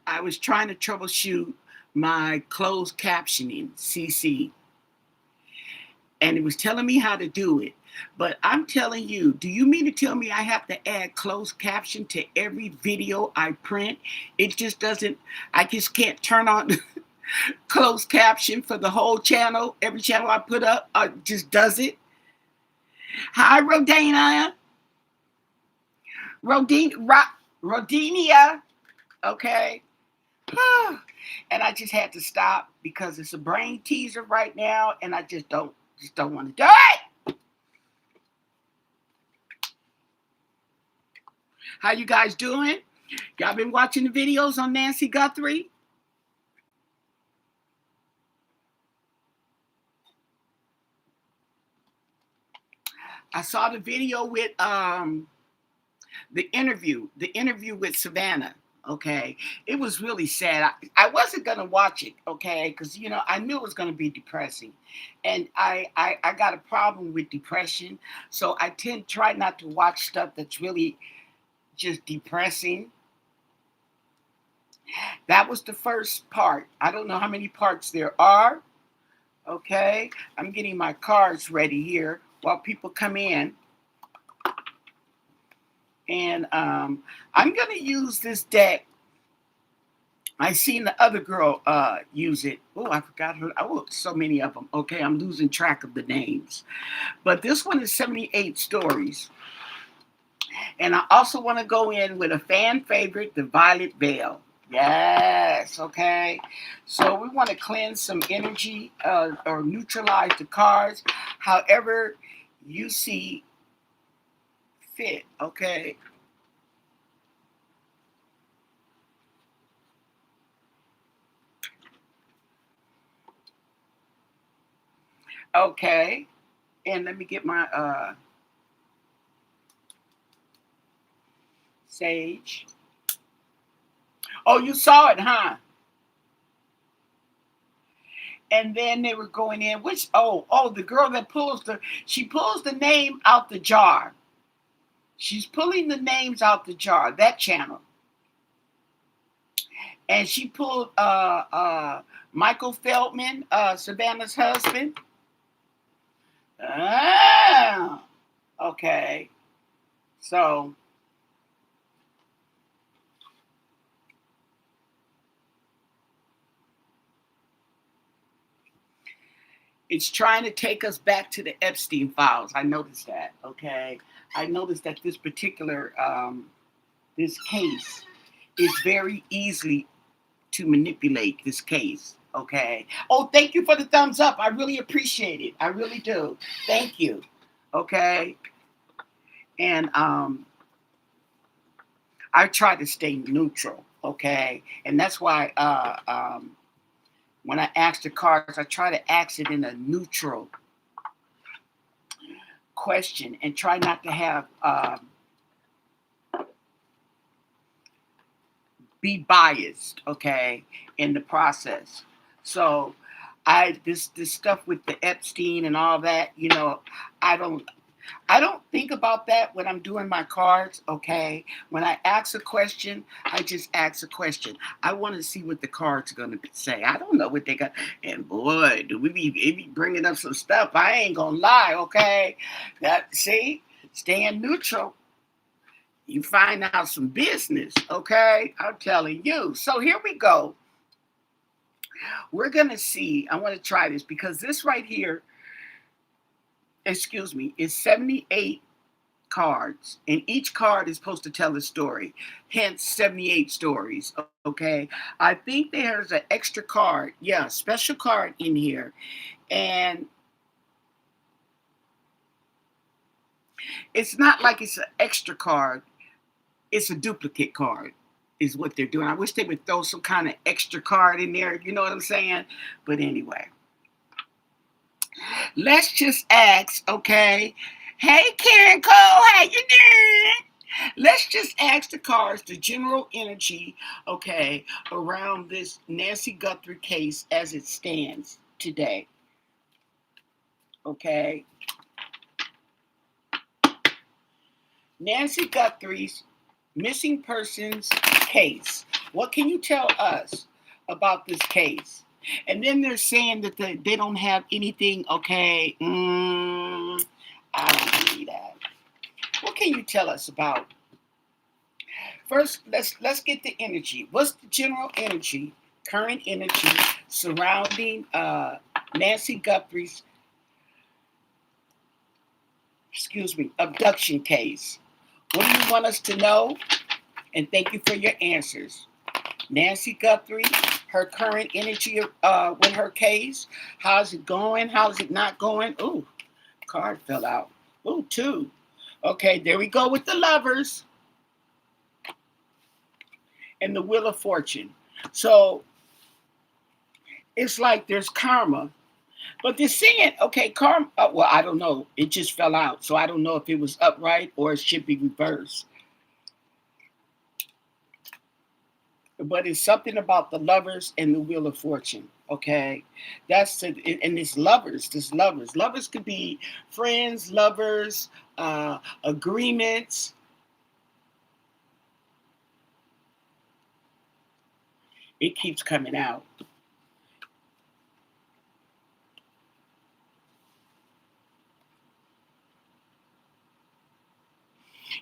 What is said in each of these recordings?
I was trying to troubleshoot my closed captioning, CC, and it was telling me how to do it. But I'm telling you, do you mean to tell me I have to add closed caption to every video I print? It just doesn't, I just can't turn on closed caption for the whole channel. Every channel I put up, just does it. Hi, Rodina. Rodinia. Okay. And I just had to stop because it's a brain teaser right now, and I just don't want to do it. How you guys doing? Y'all been watching the videos on Nancy Guthrie? I saw the video with the interview with Savannah. Okay, it was really sad. I wasn't gonna watch it, okay, because I knew it was gonna be depressing, and I got a problem with depression, so I try not to watch stuff that's really just depressing. That was the first part. I don't know how many parts there are. Okay, I'm getting my cards ready here while people come in. And I'm going to use this deck. I seen the other girl use it. Oh, I forgot her. Oh, so many of them. Okay, I'm losing track of the names. But this one is 78 Stories. And I also want to go in with a fan favorite, the Violet Veil. Yes, okay. So we want to cleanse some energy or neutralize the cards however you see fit, okay? Okay. And let me get my sage. Oh, you saw it, huh? And then they were going in, the girl that she pulls the name out the jar. She's pulling the names out the jar, that channel. And she pulled Michael Feldman, Savannah's husband. Ah, okay. So it's trying to take us back to the Epstein files. I noticed that, okay? I noticed that this particular, this case is very easily to manipulate, this case, okay? Oh, thank you for the thumbs up. I really appreciate it. I really do. Thank you, okay? And I try to stay neutral, okay? And that's why when I ask the cards, I try to ask it in a neutral question and try not to have be biased, okay, in the process. So this stuff with the Epstein and all that, I don't think about that when I'm doing my cards, okay? When I ask a question, I just ask a question. I want to see what the cards are going to say. I don't know what they got. And boy, do it be bringing up some stuff. I ain't going to lie, okay? See? Staying neutral. You find out some business, okay? I'm telling you. So here we go. We're going to see. I want to try this because this right here, is 78 cards, and each card is supposed to tell a story, hence 78 stories, okay? I think there's an extra card, special card in here, and it's not like it's an extra card, it's a duplicate card is what they're doing. I wish they would throw some kind of extra card in there, you know what I'm saying? But anyway, let's just ask, okay? Hey, Karen Cole, how you doing? Let's just ask the cards the general energy, okay, around this Nancy Guthrie case as it stands today. Okay. Nancy Guthrie's missing persons case. What can you tell us about this case? And then they're saying that they don't have anything. Okay, I don't believe that. What can you tell us about? First, let's get the energy. What's the general energy, current energy surrounding Nancy Guthrie's, abduction case? What do you want us to know? And thank you for your answers. Nancy Guthrie, her current energy with her case. How's it going? How's it not going? Ooh, card fell out. Ooh, two. Okay, there we go with the Lovers and the Wheel of Fortune. So it's like there's karma. But they're saying, okay, karma, well, I don't know. It just fell out. So I don't know if it was upright or it should be reversed. But it's something about the Lovers and the Wheel of Fortune. Okay, that's it. And it's lovers. This lovers could be friends, lovers, agreements. It keeps coming out.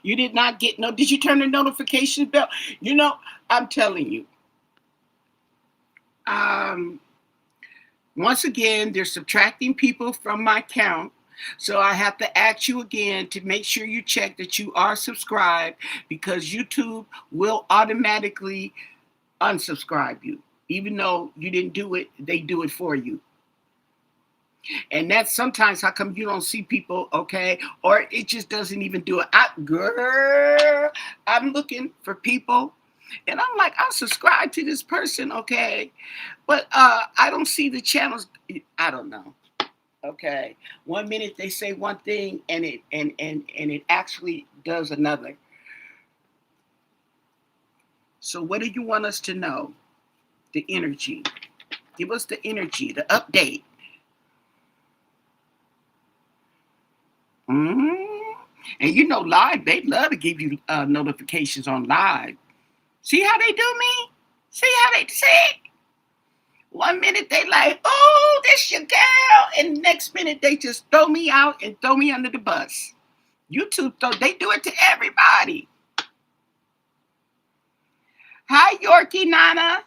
You did not get no. Did you turn the notification bell? You know, I'm telling you. Once again, they're subtracting people from my count. So I have to ask you again to make sure you check that you are subscribed, because YouTube will automatically unsubscribe you. Even though you didn't do it, they do it for you. And that's sometimes how come you don't see people, okay? Or it just doesn't even do it. Girl, I'm looking for people. And I'm like, I'm subscribed to this person, okay? But I don't see the channels. I don't know. Okay. 1 minute they say one thing and it actually does another. So what do you want us to know? The energy. Give us the energy, the update. And you know, live, they love to give you notifications on live. See how they do me? See how they see? 1 minute they like, oh, this your girl. And the next minute they just throw me out and throw me under the bus. YouTube, they do it to everybody. Hi, Yorkie Nana.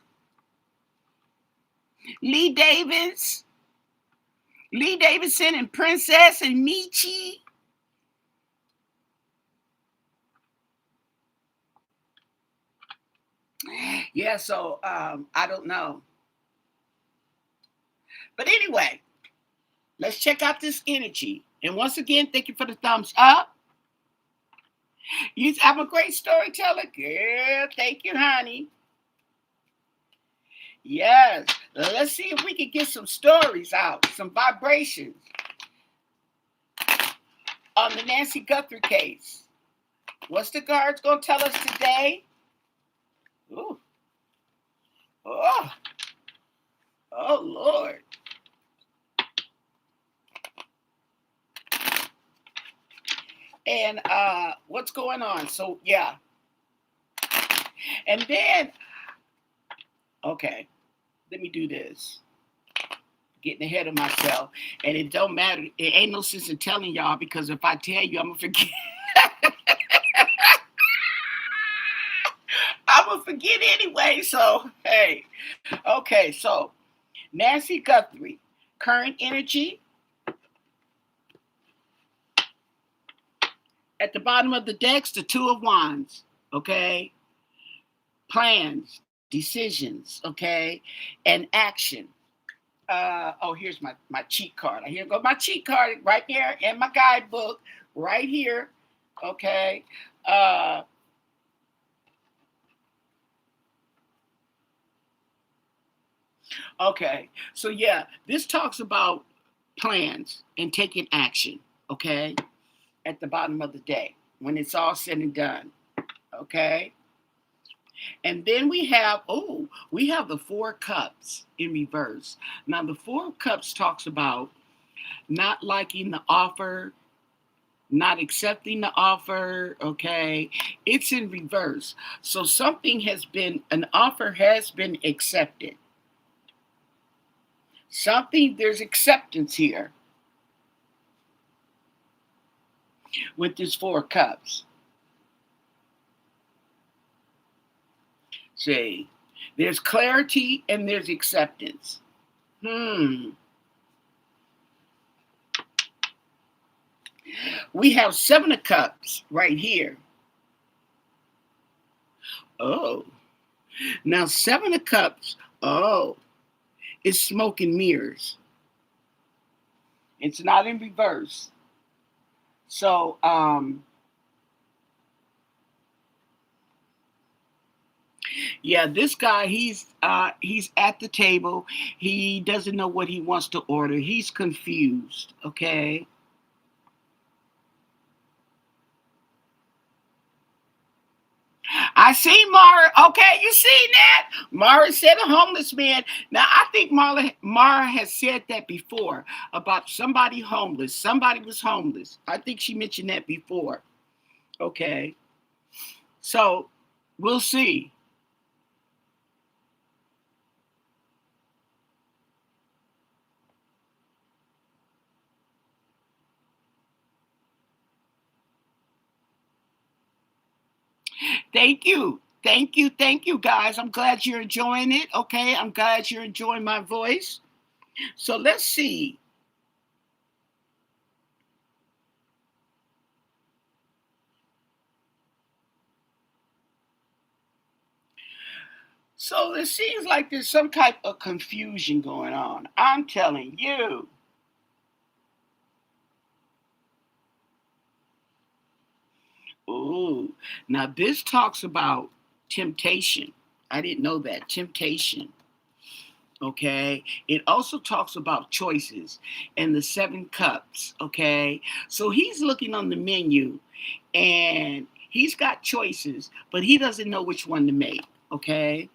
Lee Davis. Lee Davidson and Princess and Michi. Yeah, so I don't know. But anyway, let's check out this energy. And once again, thank you for the thumbs up. I'm a great storyteller. Girl, thank you, honey. Yes. Let's see if we can get some stories out, some vibrations on the Nancy Guthrie case. What's the cards going to tell us today? Ooh. Oh, Lord. And what's going on? So, yeah. And then, okay, let me do this. Getting ahead of myself. And it don't matter. It ain't no sense in telling y'all, because if I tell you, I'm going to forget. I'm going to forget anyway. So, hey. Okay, so Nancy Guthrie, current energy. At the bottom of the decks, the Two of Wands, okay? Plans, decisions, okay? And action. Here's my cheat card. Here go my cheat card right there, and my guidebook right here, okay? Okay, so yeah, this talks about plans and taking action, okay? At the bottom of the day, when it's all said and done, okay? And then we have the Four Cups in reverse. Now, the Four Cups talks about not liking the offer, not accepting the offer, okay? It's in reverse. So an offer has been accepted. There's acceptance here with this Four of Cups. See, there's clarity and there's acceptance. We have Seven of Cups right here. Oh, now Seven of Cups, oh, is smoke and mirrors. It's not in reverse. So, yeah, this guy, he's at the table. He doesn't know what he wants to order. He's confused, okay? I see Mara. Okay, you see that? Mara said a homeless man. Now I think Mara has said that before about somebody homeless. Somebody was homeless. I think she mentioned that before. Okay. So we'll see. Thank you. Thank you. Thank you, guys. I'm glad you're enjoying it. Okay. I'm glad you're enjoying my voice. So let's see. So it seems like there's some type of confusion going on. I'm telling you. Ooh, now this talks about temptation. I didn't know that. Temptation. Okay. It also talks about choices and the seven cups. Okay. So he's looking on the menu and he's got choices, but he doesn't know which one to make. Okay.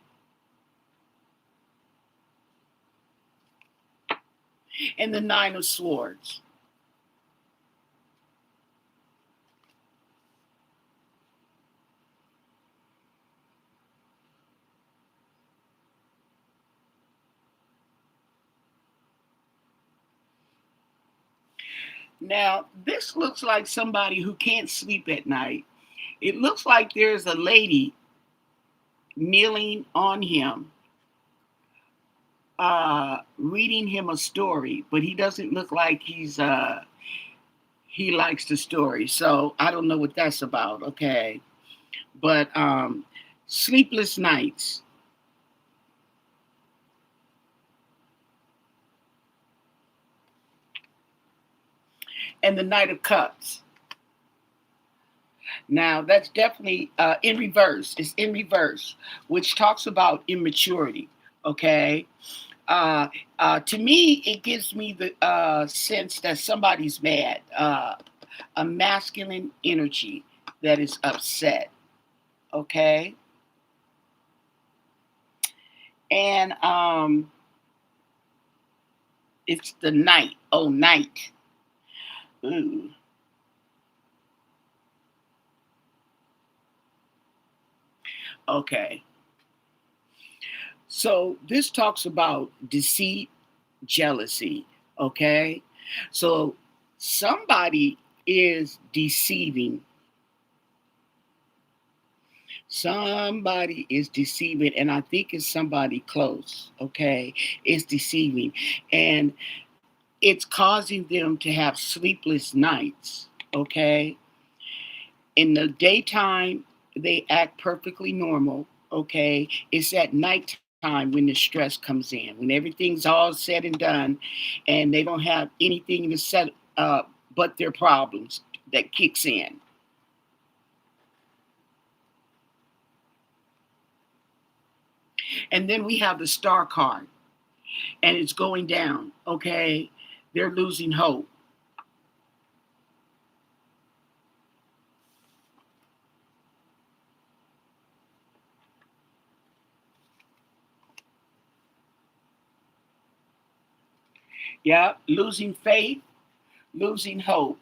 And the Nine of Swords. Now, this looks like somebody who can't sleep at night. It looks like there's a lady kneeling on him, reading him a story, but he doesn't look like he likes the story. So I don't know what that's about. Okay, but sleepless nights and the Knight of Cups. Now that's definitely in reverse. It's in reverse, which talks about immaturity. Okay. To me, it gives me the sense that somebody's mad, a masculine energy that is upset. Okay. And it's the night. Oh, night. Ooh. Okay. So this talks about deceit, jealousy. Okay. So somebody is deceiving. Somebody is deceiving, and I think it's somebody close. Okay. It's deceiving. And it's causing them to have sleepless nights. Okay. In the daytime, they act perfectly normal. Okay. It's at nighttime when the stress comes in, when everything's all said and done, and they don't have anything to set but their problems that kicks in. And then we have the star card, and it's going down. Okay. They're losing hope. Yeah. Losing faith, losing hope.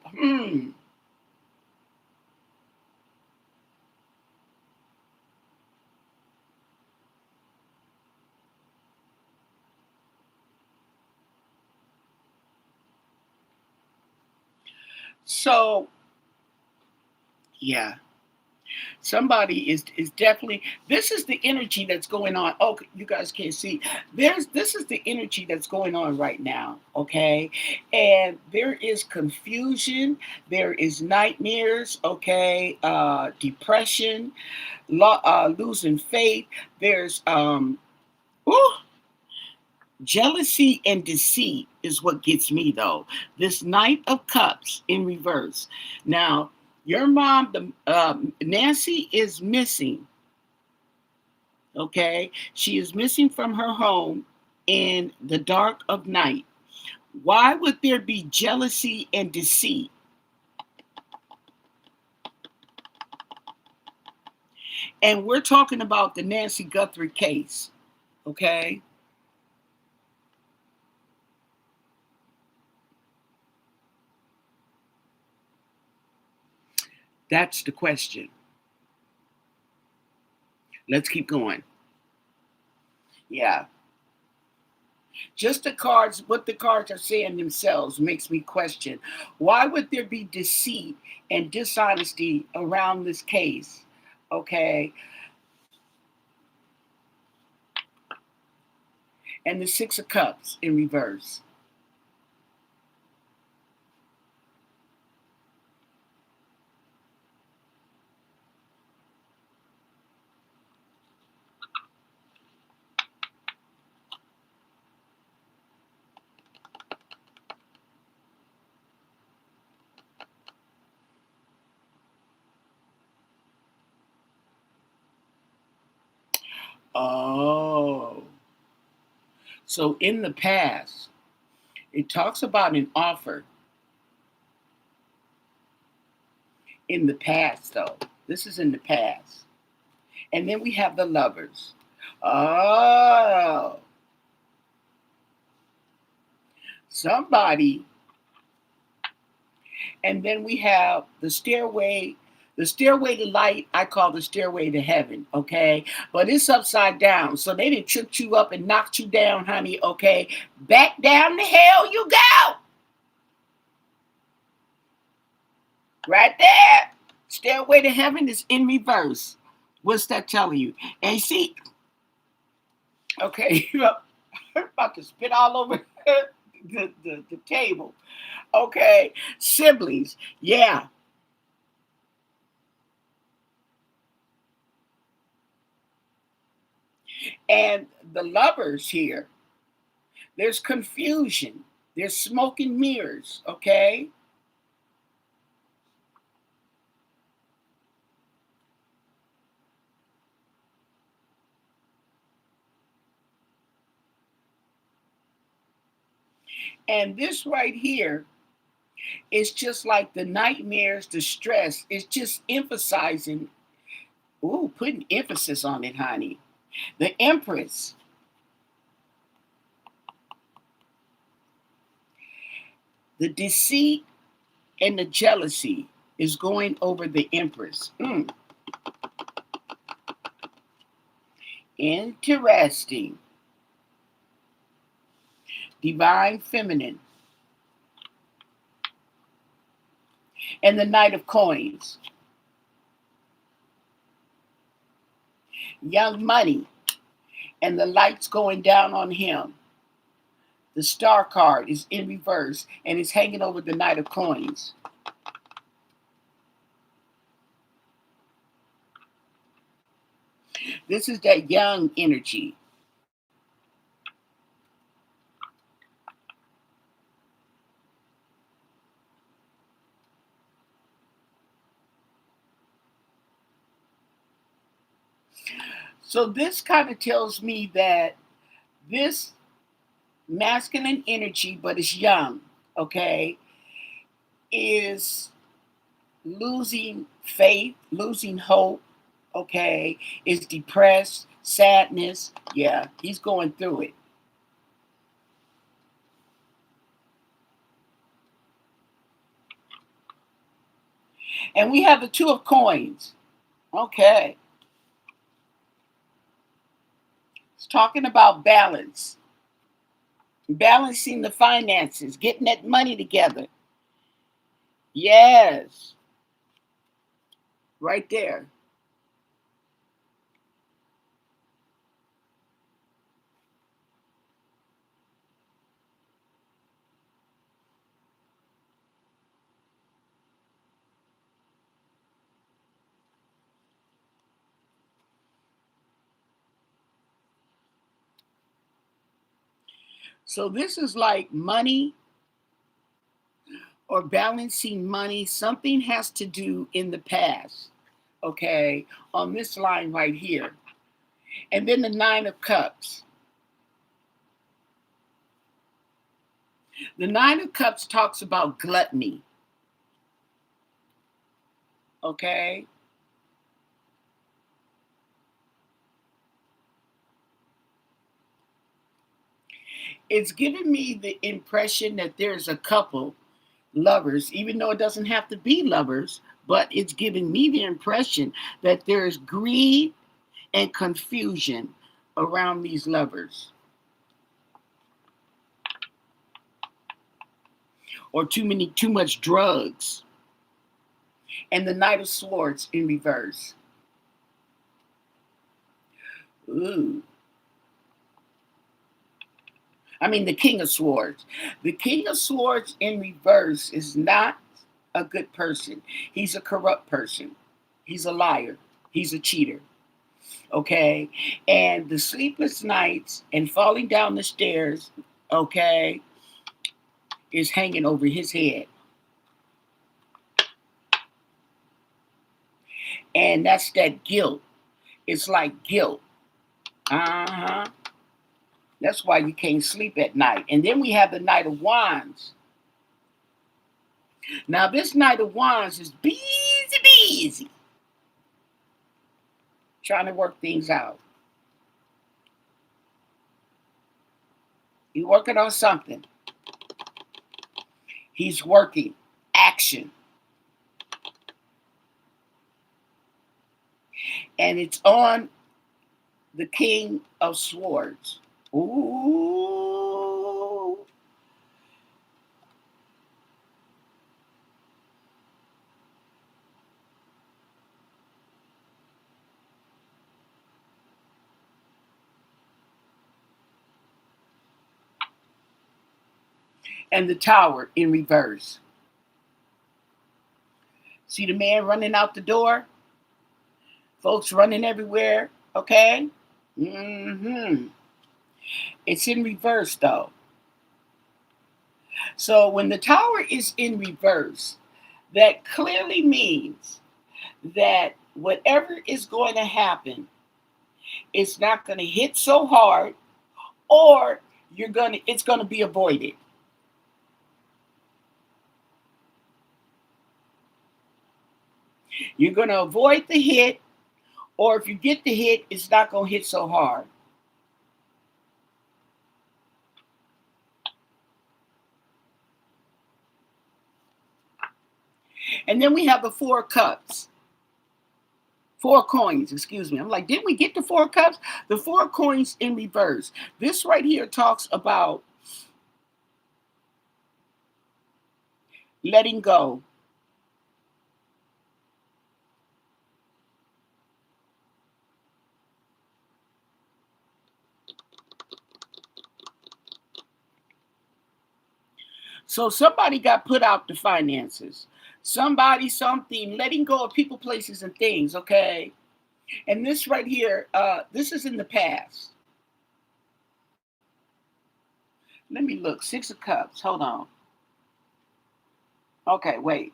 So yeah, somebody is definitely, this is the energy that's going on. Oh, you guys can't see. This is the energy that's going on right now, okay? And there is confusion, there is nightmares, okay? Depression, losing faith. There's ooh, jealousy and deceit is what gets me though. This Knight of Cups in reverse. Now, your mom, Nancy, is missing. Okay, she is missing from her home in the dark of night. Why would there be jealousy and deceit? And we're talking about the Nancy Guthrie case. Okay, that's the question. Let's keep going. Yeah. Just the cards, what the cards are saying themselves makes me question, why would there be deceit and dishonesty around this case? Okay. And the Six of Cups in reverse. Oh. So in the past, it talks about an offer in the past, though. This is in the past. And then we have the lovers. Oh, somebody. And then we have the stairway to light, I call the stairway to heaven, okay? But it's upside down. So they didn't tripped you up and knocked you down, honey, okay? Back down the hell you go. Right there. Stairway to heaven is in reverse. What's that telling you? And see, okay, I'm about to spit all over the table. Okay, siblings, yeah. And the lovers here, there's confusion, there's smoke and mirrors, okay? And this right here is just like the nightmares, the stress. It's just emphasizing, ooh, putting emphasis on it, honey. The Empress, the deceit and the jealousy is going over the Empress. Interesting. Divine Feminine and the Knight of Coins. Young Money and the lights going down on him. The Star card is in reverse and it's hanging over the Knight of Coins. This is that young energy. So this kind of tells me that this masculine energy, but it's young, okay, is losing faith, losing hope, okay, is depressed, sadness. Yeah, he's going through it. And we have the Two of Coins. Okay. It's talking about balance, balancing the finances, getting that money together. Yes, right there. So this is like money or balancing money. Something has to do in the past, okay, on this line right here. And then the Nine of Cups. The Nine of Cups talks about gluttony, okay? It's giving me the impression that there's a couple lovers, even though it doesn't have to be lovers, but it's giving me the impression that there's greed and confusion around these lovers, or too much drugs. And the Knight of Swords in reverse. Ooh. I mean, the King of Swords. The King of Swords in reverse is not a good person. He's a corrupt person. He's a liar. He's a cheater. Okay. And the sleepless nights and falling down the stairs, okay, is hanging over his head. And that's that guilt. It's like guilt. Uh-huh. That's why you can't sleep at night. And then we have the Knight of Wands. Now, this Knight of Wands is busy, trying to work things out. He's working on something. He's working. Action. And it's on the King of Swords. Ooh. And the Tower in reverse. See the man running out the door? Folks running everywhere, okay? Mm-hmm. It's in reverse, though. So when the Tower is in reverse, that clearly means that whatever is going to happen, it's not going to hit so hard, or it's going to be avoided. You're going to avoid the hit, or if you get the hit, it's not going to hit so hard. And then we have the Four Cups. Four coins, excuse me. I'm like, didn't we get the Four Cups? The Four Coins in reverse. This right here talks about letting go. So somebody got put out the finances. Somebody, something, letting go of people, places, and things, okay? And this right here, this is in the past. Let me look. Six of Cups. Hold on. Okay, wait.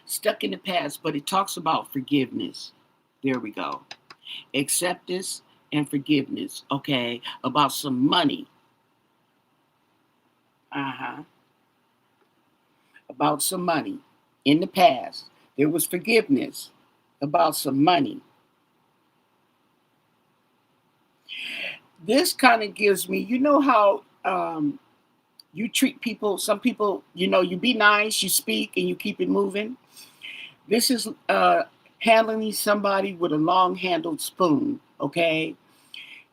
Stuck in the past, but it talks about forgiveness. There we go. Acceptance and forgiveness, okay? About some money. Uh-huh. About some money. In the past, there was forgiveness about some money. This kind of gives me, you know how you treat people, some people, you be nice, you speak, and you keep it moving. This is handling somebody with a long handled spoon, okay?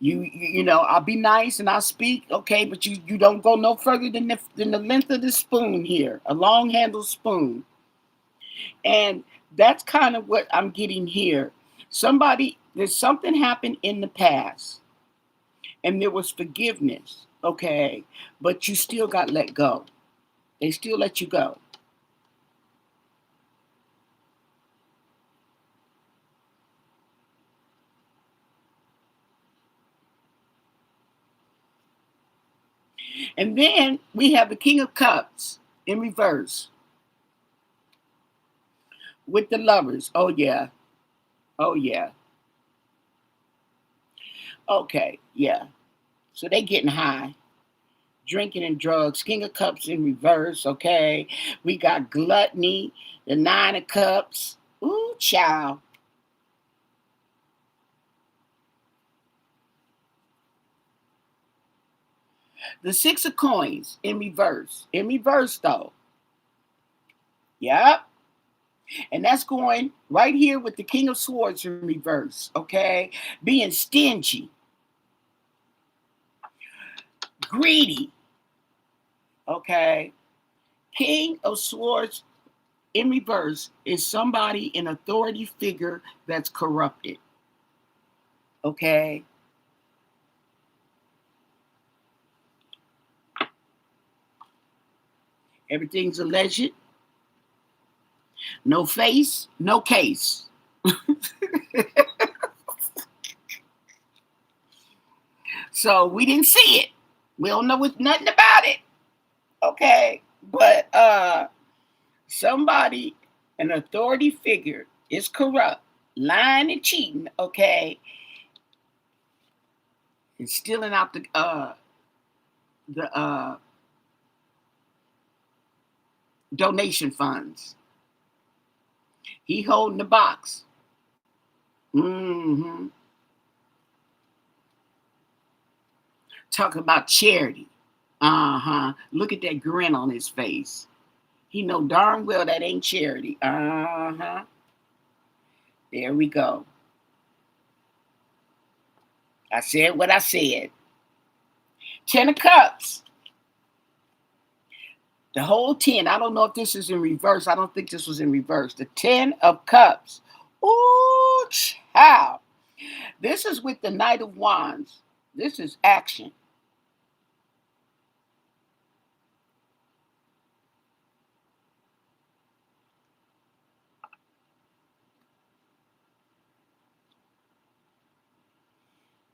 I'll be nice and I'll speak, okay, but you don't go no further than the length of the spoon here, a long handled spoon. And that's kind of what I'm getting here. There's something happened in the past, and there was forgiveness, okay, but you still got let go. They still let you go. And then we have the King of Cups in reverse with the lovers. Oh yeah. Oh yeah. Okay, yeah. So they getting high, drinking and drugs. King of Cups in reverse, okay. We got gluttony, the Nine of Cups. Ooh, child. The Six of Coins in reverse. In reverse though. Yep. And that's going right here with the King of Swords in reverse, okay? Being stingy, greedy, okay? King of Swords in reverse is somebody, an authority figure that's corrupted, okay? Everything's alleged, no face, no case. So we didn't see it. We don't know nothing about it, okay? But somebody, an authority figure, is corrupt, lying and cheating, okay, and stealing out the donation funds. He holding the box. Mm-hmm. Talking about charity. Uh-huh. Look at that grin on his face. He know darn well that ain't charity. Uh-huh. There we go. I said what I said. Ten of Cups. The whole 10. I don't know if this is in reverse. I don't think this was in reverse. The 10 of Cups. Ooh, child. This is with the Knight of Wands. This is action.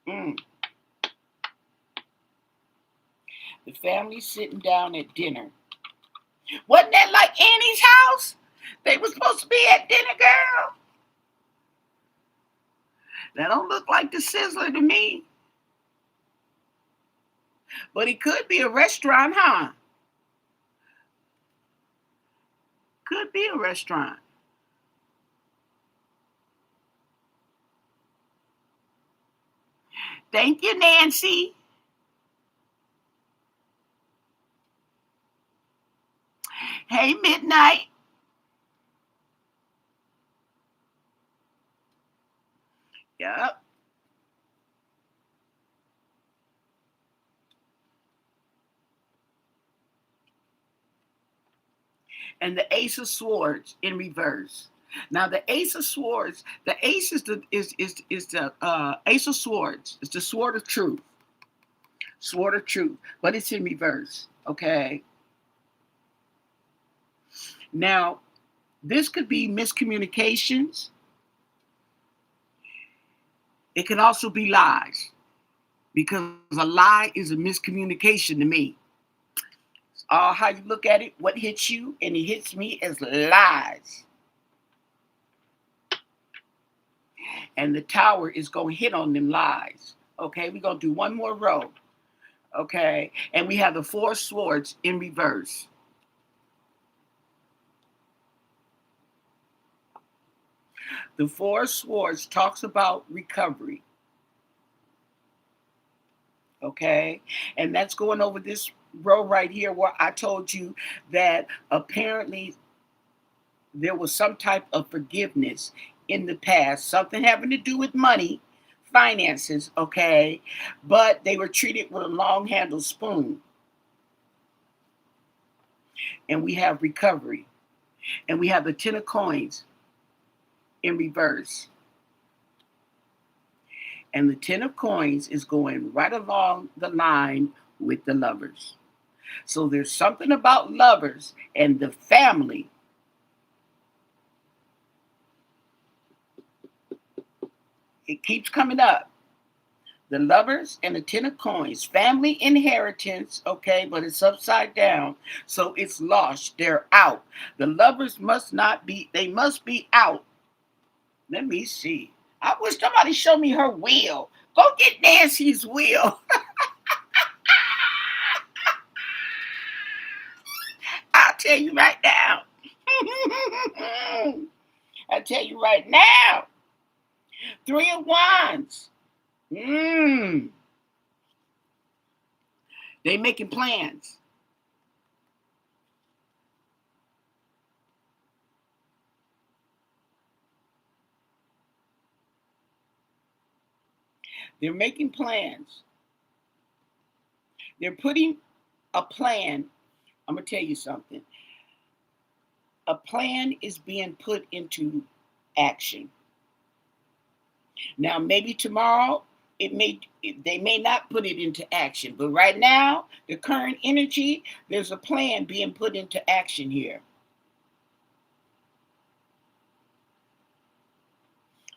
Mm. The family sitting down at dinner. Wasn't that like Annie's house? They were supposed to be at dinner, girl. That don't look like the Sizzler to me. But it could be a restaurant, huh? Could be a restaurant. Thank you, Nancy. Hey, Midnight. Yep. And the Ace of Swords in reverse. Now the Ace of Swords, the Ace is the Ace of Swords. It's the Sword of Truth. Sword of Truth, but it's in reverse. Okay. Now this could be miscommunications. It can also be lies because a lie is a miscommunication to me. How you look at it, what hits you, and it hits me as lies. And the tower is going to hit on them lies. Okay, we're going to do one more row. Okay, and we have the Four Swords in reverse. The Four Swords talks about recovery. Okay, and that's going over this row right here where I told you that apparently there was some type of forgiveness in the past, something having to do with money, finances, okay, but they were treated with a long handled spoon. And we have recovery. And we have the 10 of coins in reverse. And the 10 of coins is going right along the line with the lovers. So there's something about lovers and the family. It keeps coming up. The lovers and the 10 of coins, family inheritance, okay, but it's upside down. So it's lost. They're out. The lovers must not be, they must be out. Let me see. I wish somebody show me her wheel. Go get Nancy's wheel. I'll tell you right now. I'll tell you right now. 3 of wands. They making plans. They're making plans. They're putting a plan. I'm going to tell you something. A plan is being put into action. Now, maybe tomorrow they may not put it into action, but right now, the current energy, there's a plan being put into action here.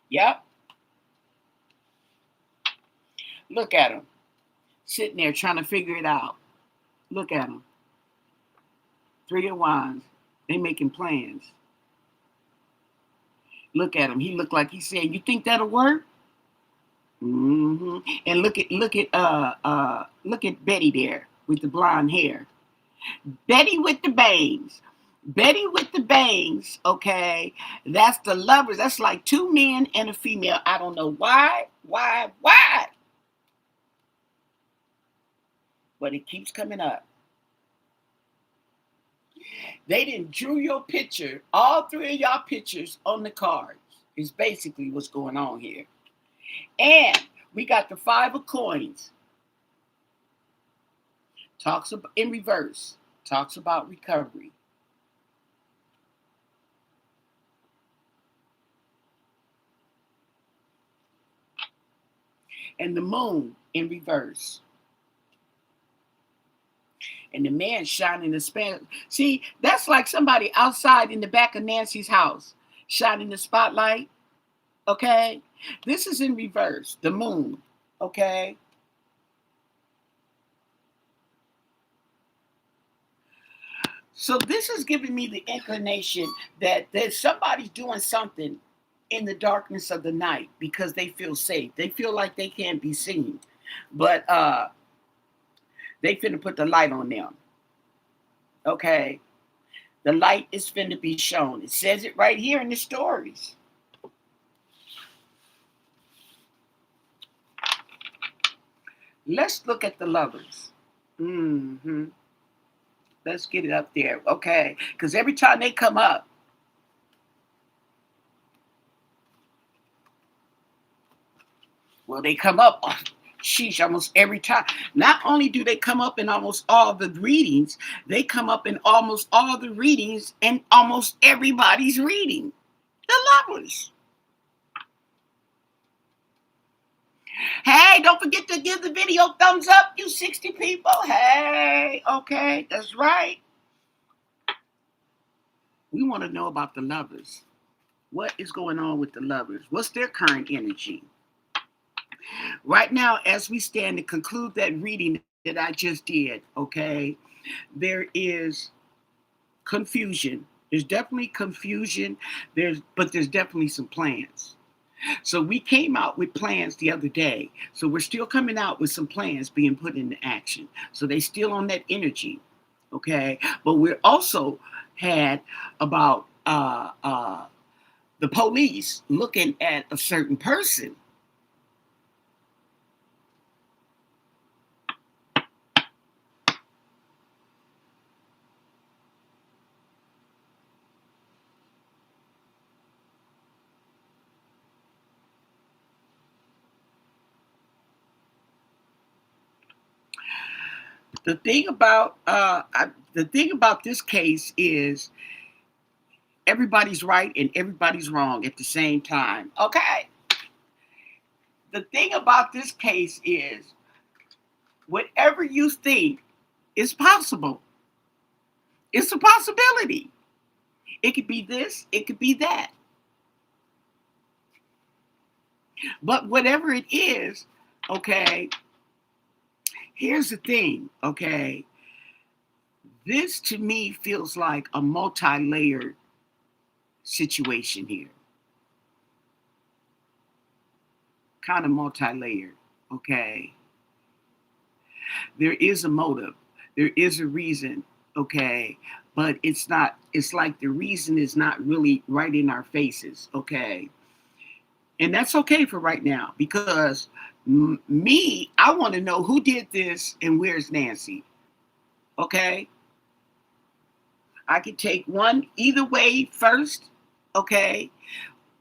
Yep. Look at them sitting there trying to figure it out. Look at them. 3 of wands. They making plans. Look at him. He looked like he's saying, "You think that'll work?" Mm-hmm. And look at Betty there with the blonde hair. Betty with the bangs. Betty with the bangs. Okay, that's the lovers. That's like 2 men and a female. I don't know why, but it keeps coming up. They didn't drew your picture, all 3 of y'all pictures on the cards. Is basically what's going on here. And we got the 5 of coins. Talks about in reverse. Talks about recovery. And the moon in reverse. And the man shining the span. See, that's like somebody outside in the back of Nancy's house shining the spotlight. Okay, this is in reverse. The moon. Okay. So this is giving me the inclination that there's somebody's doing something in the darkness of the night because they feel safe. They feel like they can't be seen. But they finna put the light on them. Okay. The light is finna be shown. It says it right here in the stories. Let's look at the lovers. Mm-hmm. Let's get it up there. Okay. Because every time they come up, well, they come up, sheesh, almost every time. Not only do they come up in almost all the readings, they come up in almost all the readings and almost everybody's reading. The lovers. Hey, don't forget to give the video thumbs up, you 60 people. Hey, okay, that's right. We want to know about the lovers. What is going on with the lovers? What's their current energy? Right now, as we stand to conclude that reading that I just did, okay, there is confusion. There's definitely confusion. But there's definitely some plans. So we came out with plans the other day. So we're still coming out with some plans being put into action. So they still on that energy, okay? But we're also had about the police looking at a certain person. The thing about this case is everybody's right and everybody's wrong at the same time. Okay. The thing about this case is whatever you think is possible. It's a possibility. It could be this, it could be that. But whatever it is, okay, here's the thing, okay. This to me feels like a multi-layered situation here. Kind of multi-layered, okay. There is a motive, there is a reason, okay, but it's like the reason is not really right in our faces, okay. And that's okay for right now because me, I want to know who did this and where's Nancy, okay. I could take one either way first, okay,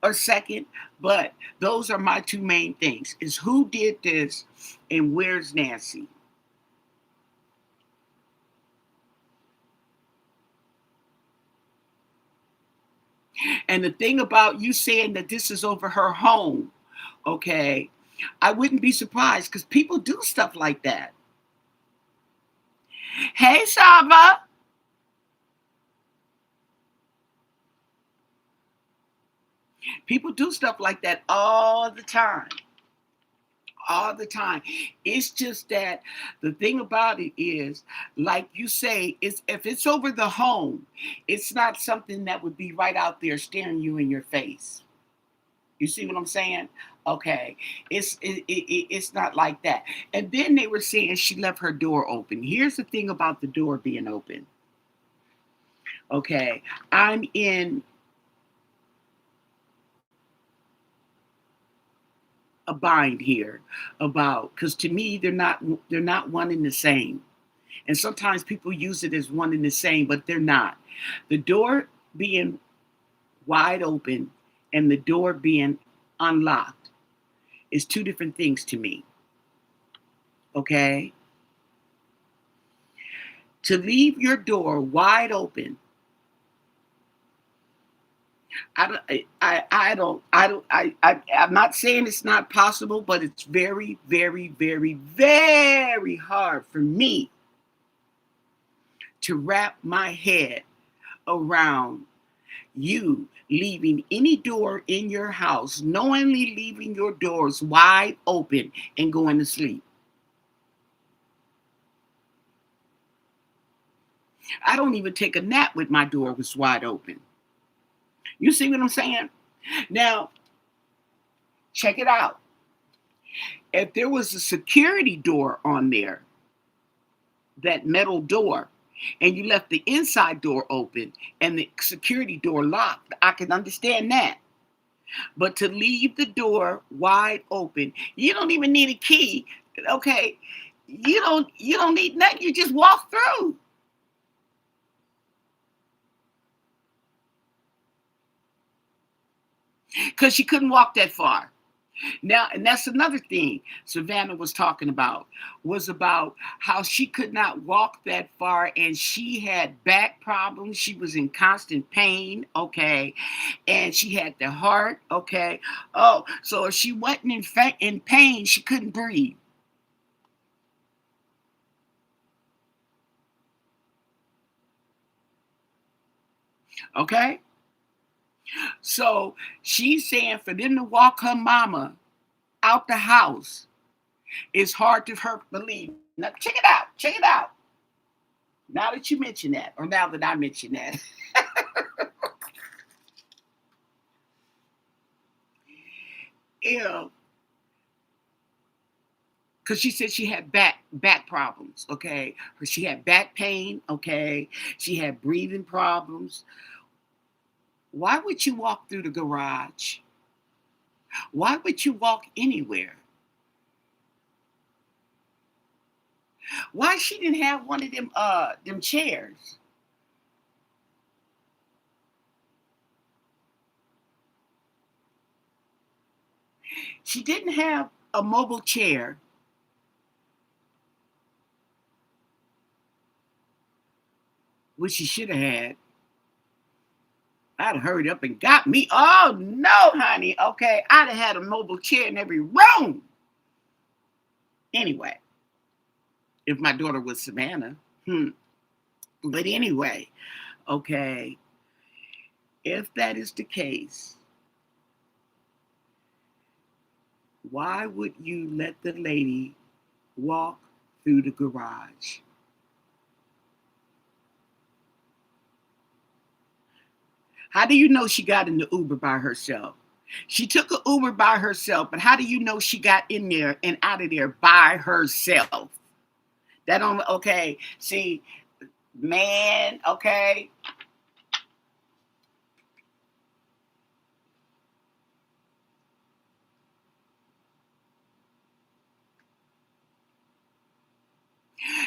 or second, but those are my two main things is who did this and where's Nancy. And the thing about you saying that this is over her home, okay, I wouldn't be surprised because people do stuff like that. Hey, Saba. People do stuff like that all the time. All the time. It's just that the thing about it is, like you say, is if it's over the home, it's not something that would be right out there staring you in your face. You see what I'm saying? Okay, it's not like that. And then they were saying she left her door open. Here's the thing about the door being open. Okay, I'm in a bind here about because to me they're not one and the same. And sometimes people use it as one and the same, but they're not. The door being wide open and the door being unlocked is two different things to me. Okay? To leave your door wide open, I'm not saying it's not possible, but it's very, very, very, very hard for me to wrap my head around you leaving any door in your house, knowingly leaving your doors wide open and going to sleep. I don't even take a nap with my door was wide open. You see what I'm saying? Now, check it out. If there was a security door on there, that metal door, and you left the inside door open and the security door locked, I can understand that. But to leave the door wide open, you don't even need a key. Okay. You don't need nothing. You just walk through. Because she couldn't walk that far. Now, and that's another thing Savannah was talking about, was about how she could not walk that far and she had back problems. She was in constant pain, okay, and she had the heart, okay. Oh, so if she wasn't in pain, she couldn't breathe, okay. So she's saying for them to walk her mama out the house is hard to her believe. Now, check it out. Check it out. Now that you mention that, or now that I mention that, you know, because she said she had back problems. Okay, she had back pain. Okay, she had breathing problems. Why would you walk through the garage? Why would you walk anywhere? Why she didn't have one of them chairs? She didn't have a mobile chair. what she should have had. I'd have hurried up and got me. Oh no, honey. Okay, I'd have had a mobile chair in every room. Anyway, if my daughter was Savannah. But anyway, okay, if that is the case, why would you let the lady walk through the garage? How do you know she got in the Uber by herself? She took an Uber by herself, but how do you know she got in there and out of there by herself? That don't, okay, see, man, okay.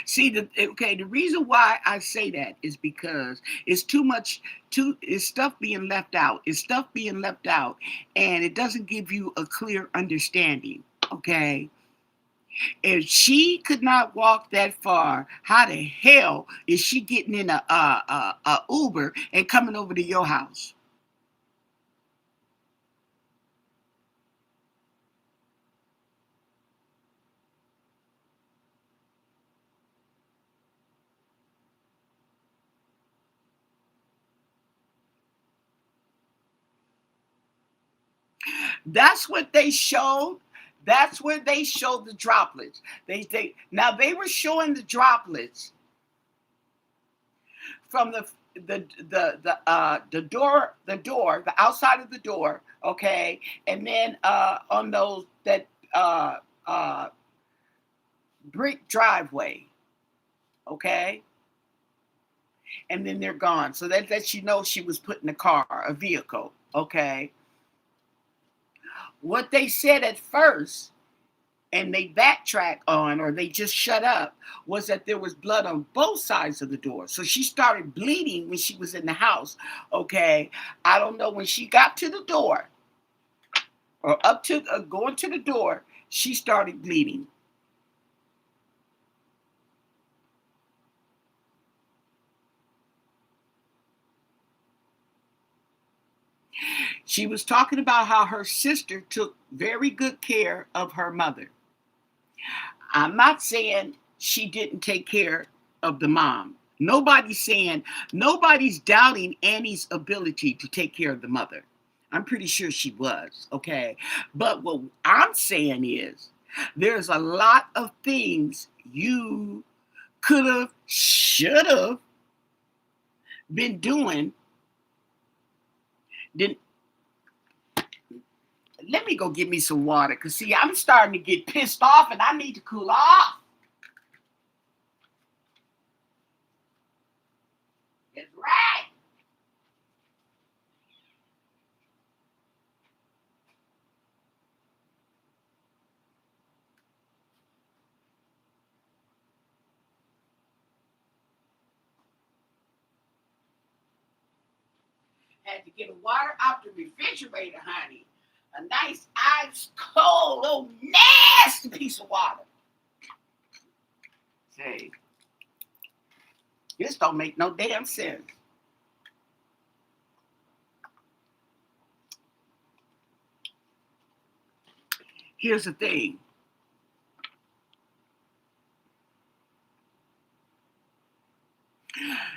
See, the reason why I say that is because it's too much, it's stuff being left out. It's stuff being left out, and it doesn't give you a clear understanding, okay? If she could not walk that far, how the hell is she getting in a Uber and coming over to your house? That's what they showed. That's where they showed the droplets. Now they were showing the droplets from the outside of the door, okay, and then on those that uh brick driveway, okay, and then they're gone. So that lets you know she was put in a car, a vehicle, okay. What they said at first, and they backtrack on, or they just shut up, was that there was blood on both sides of the door. So she started bleeding when she was in the house. Okay, I don't know when she got to the door or up to going to the door, she started bleeding. She was talking about how her sister took very good care of her mother. I'm not saying she didn't take care of the mom. Nobody's doubting Annie's ability to take care of the mother. I'm pretty sure she was, okay? But what I'm saying is there's a lot of things you could have, should have been doing. Then let me go get me some water, because see, I'm starting to get pissed off and I need to cool off. That's right. Had to get a water out the refrigerator, honey. A nice ice cold, little nasty piece of water. Say, this don't make no damn sense. Here's the thing.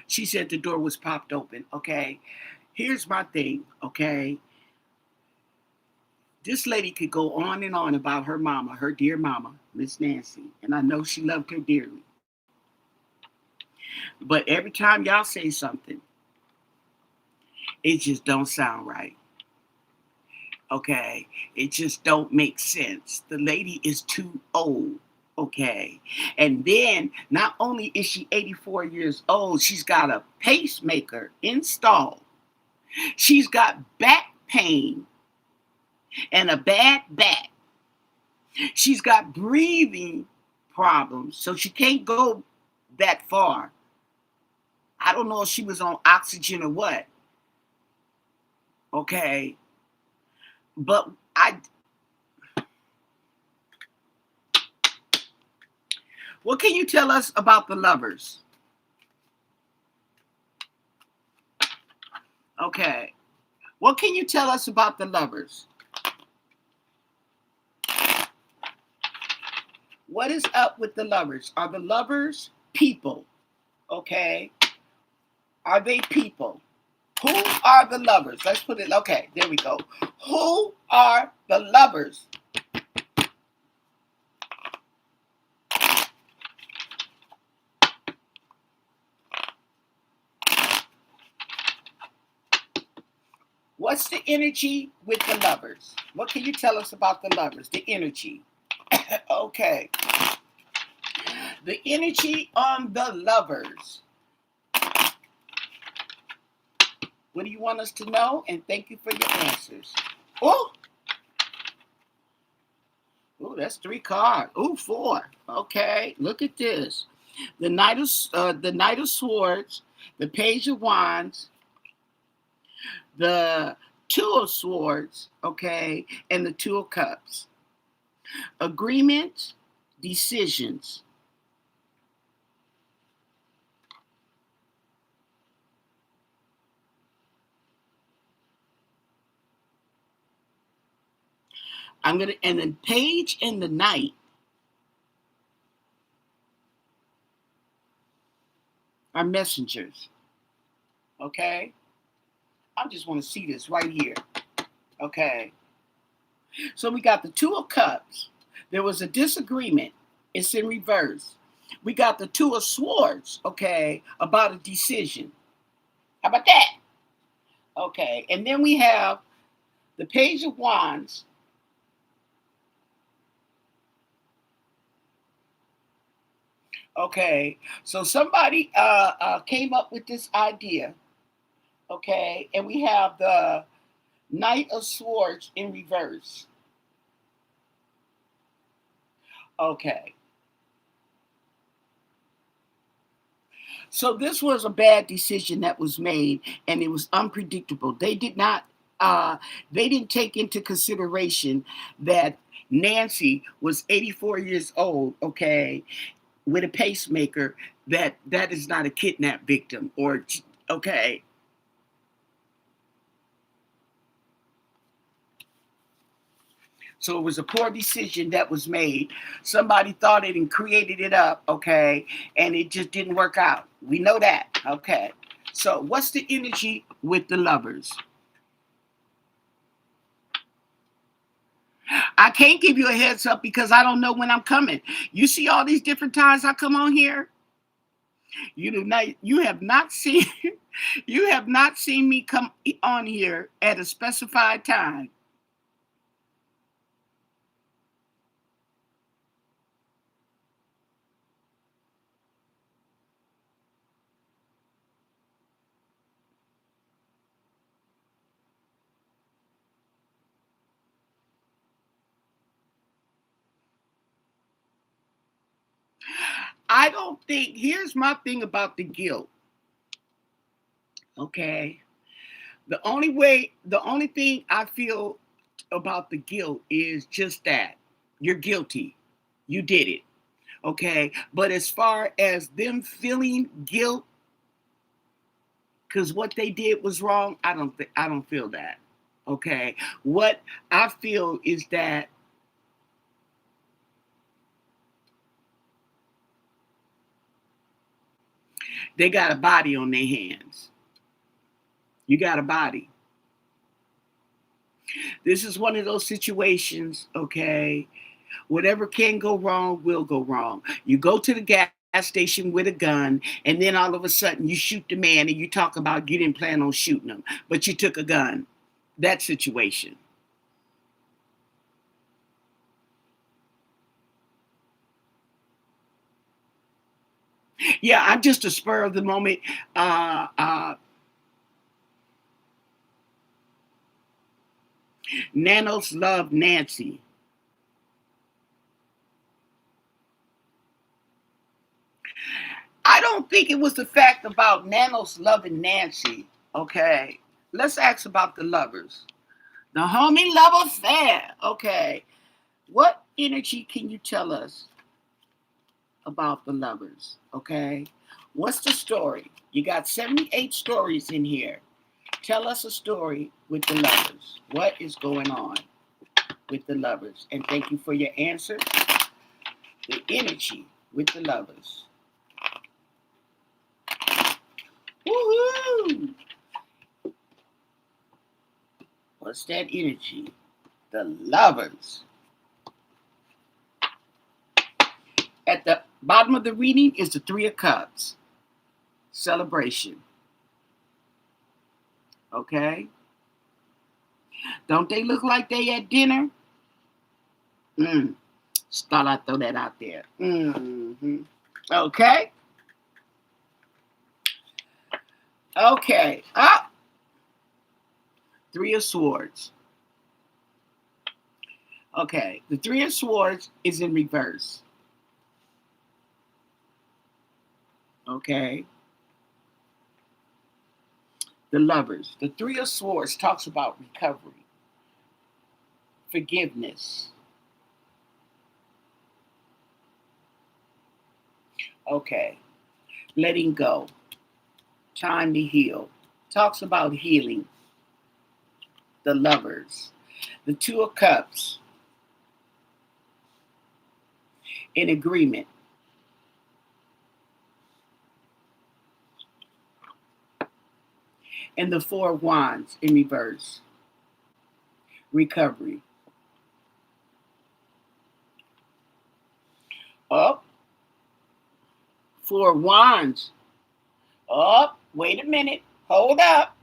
She said the door was popped open. Okay. Here's my thing. Okay. This lady could go on and on about her mama, her dear mama, Miss Nancy. And I know she loved her dearly. But every time y'all say something, it just don't sound right. Okay. It just don't make sense. The lady is too old. Okay. And then not only is she 84 years old, she's got a pacemaker installed. She's got back pain and a bad back. She's got breathing problems, so she can't go that far. I don't know if she was on oxygen or what. Okay. But what can you tell us about the lovers? Okay. What can you tell us about the lovers? What is up with the lovers? Are the lovers people? Okay. Are they people? Who are the lovers? Let's put it, okay, there we go. Who are the lovers? What's the energy with the lovers? What can you tell us about the lovers? The energy. Okay. The energy on the lovers. What do you want us to know? And thank you for your answers. Oh, that's 3 cards. Oh, 4. Okay, look at this. The Knight of Swords, the Page of Wands, the Two of Swords, okay, and the Two of Cups. Agreements, decisions. And then Page and the Knight are messengers, okay? I just want to see this right here, okay? So we got the Two of Cups. There was a disagreement. It's in reverse. We got the Two of Swords, okay, about a decision. How about that? Okay, and then we have the Page of Wands. Okay, so somebody came up with this idea, okay, and we have the Knight of Swords in reverse. Okay. So this was a bad decision that was made, and it was unpredictable. They didn't take into consideration that Nancy was 84 years old, okay, with a pacemaker, that is not a kidnap victim, or okay. So it was a poor decision that was made. Somebody thought it and created it up, okay, and it just didn't work out. We know that, okay. So what's the energy with the lovers? I can't give you a heads up because I don't know when I'm coming. You see all these different times I come on here? You have not seen you have not seen me come on here at a specified time. I don't think, here's my thing about the guilt. Okay. The only thing I feel about the guilt is just that you're guilty. You did it. Okay. But as far as them feeling guilt because what they did was wrong, I don't feel that. Okay. What I feel is that they got a body on their hands. You got a body. This is one of those situations, okay? Whatever can go wrong will go wrong. You go to the gas station with a gun, and then all of a sudden you shoot the man, and you talk about you didn't plan on shooting him, but you took a gun. That situation. Yeah, I'm just a spur of the moment. Nanos loved Nancy. I don't think it was the fact about Nanos loving Nancy. Okay, let's ask about the lovers. The homie love affair. Okay, what energy can you tell us about the lovers? Okay, what's the story? You got 78 stories in here. Tell us a story with the lovers. What is going on with the lovers? And thank you for your answer. The energy with the lovers. Woohoo! What's that energy? The lovers. At the bottom of the reading is the Three of Cups. Celebration. Okay? Don't they look like they at dinner? Just thought I'd throw that out there. Okay? Okay. Up. Three of Swords. Okay. The Three of Swords is in reverse. Okay? The lovers. The Three of Swords talks about recovery, forgiveness. Okay. Letting go. Time to heal. Talks about healing. The lovers. The Two of Cups. In agreement. And the Four of Wands in reverse. Recovery. Up. Four of Wands. Up. Wait a minute. Hold up.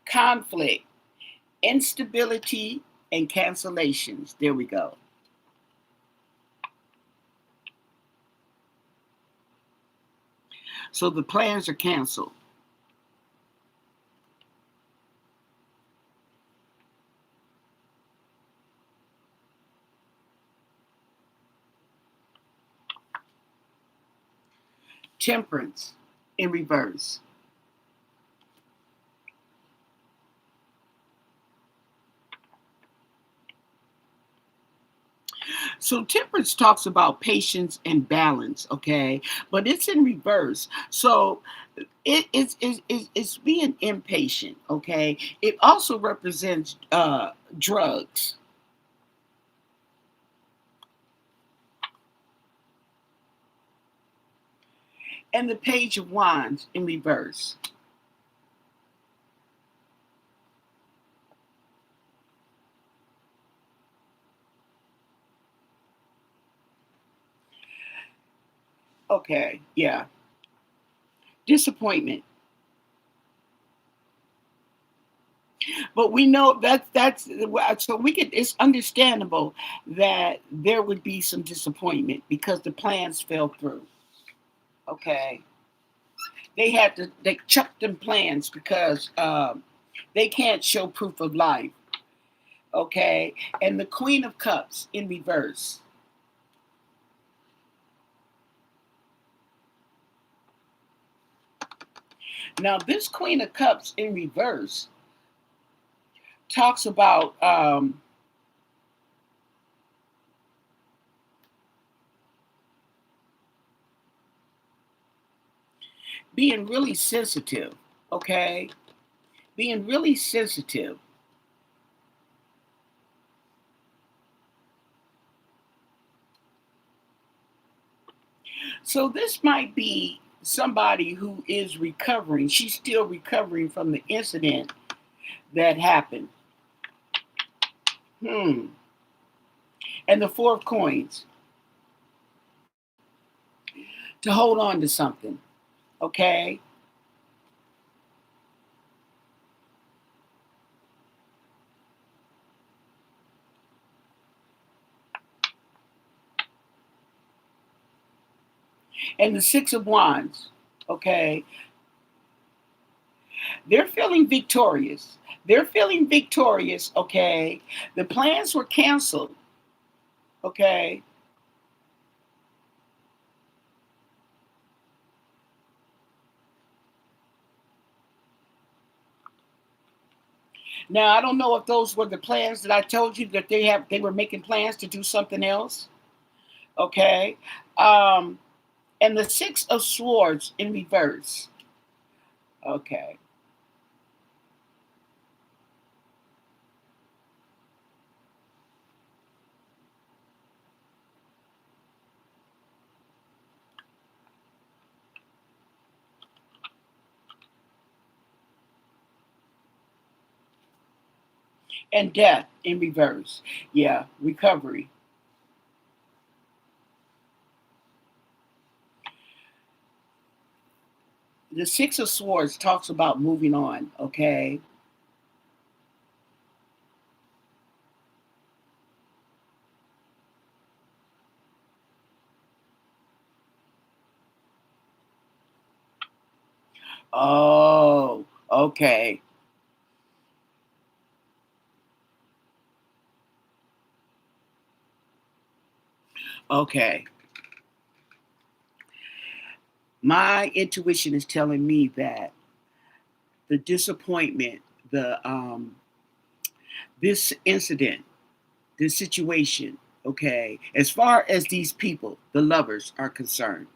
Conflict. Instability and cancellations. There we go. So the plans are canceled. Temperance in reverse. So temperance talks about patience and balance, okay? But it's in reverse. So it's being impatient, okay? It also represents drugs. And the Page of Wands in reverse. Okay, yeah. Disappointment. But we know that's so we could. It's understandable that there would be some disappointment because the plans fell through. Okay, they chucked them plans because they can't show proof of life. Okay, and the Queen of Cups in reverse. Now this Queen of Cups in reverse talks about being really sensitive, okay? Being really sensitive. So this might be somebody who is recovering. She's still recovering from the incident that happened. And the Four of Coins. To hold on to something, okay? And the Six of Wands, okay? They're feeling victorious. They're feeling victorious, okay? The plans were canceled, okay? Now I don't know if those were the plans that I told you that they were making plans to do something else, okay? And the Six of Swords in reverse. Okay. And death in reverse. Yeah, recovery. The Six of Swords talks about moving on, okay? Oh, okay. Okay. My intuition is telling me that the disappointment, the this incident, this situation, okay, as far as these people, the lovers are concerned,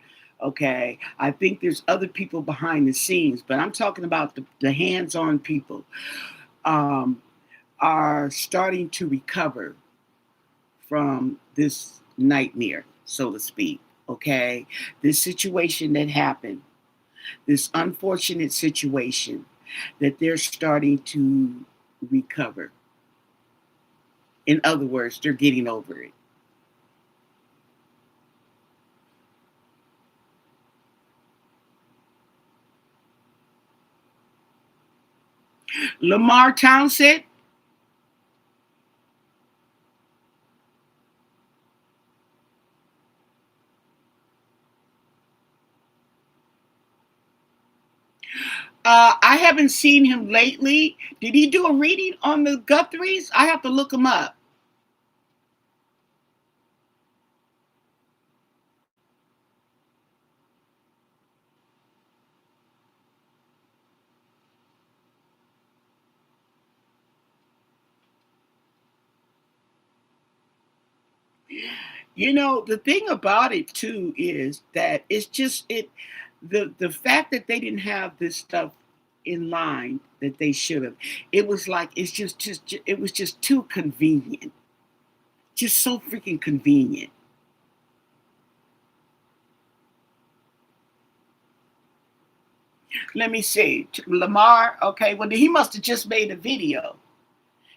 okay, I think there's other people behind the scenes, but I'm talking about the hands-on people, um, are starting to recover from this nightmare, so to speak, okay, this situation that happened, this unfortunate situation that they're starting to recover. In other words, they're getting over it. Lamar Townsend, I haven't seen him lately. Did he do a reading on the Guthries? I have to look him up. You know, the thing about it too is that it's just it the fact that they didn't have this stuff in line that they should have. It was like it's just it was just too convenient. Just so freaking convenient. Let me see. Lamar, okay, well he must have just made a video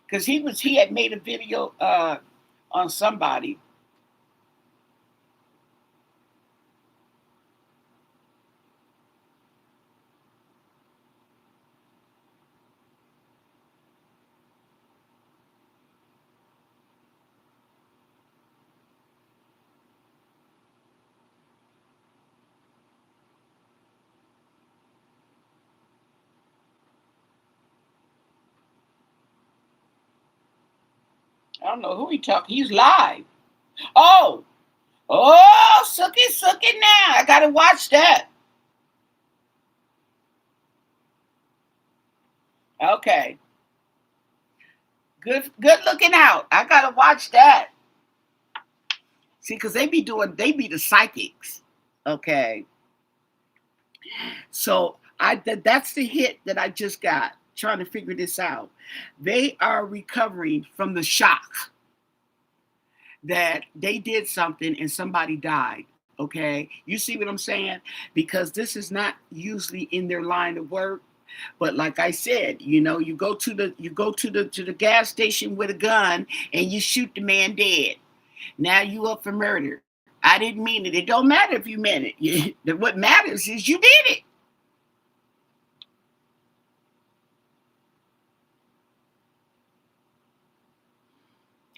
because he had made a video on somebody. I don't know who he talking. He's live. Oh, oh, Sookie, Sookie now. I gotta watch that. Okay. Good looking out. I gotta watch that. See, because they be the psychics. Okay. So that's the hit that I just got trying to figure this out. They are recovering from the shock that they did something and somebody died. Okay. You see what I'm saying? Because this is not usually in their line of work. But like I said, you know, you go to the gas station with a gun and you shoot the man dead. Now you up for murder. I didn't mean it. It don't matter if you meant it. What matters is you did it.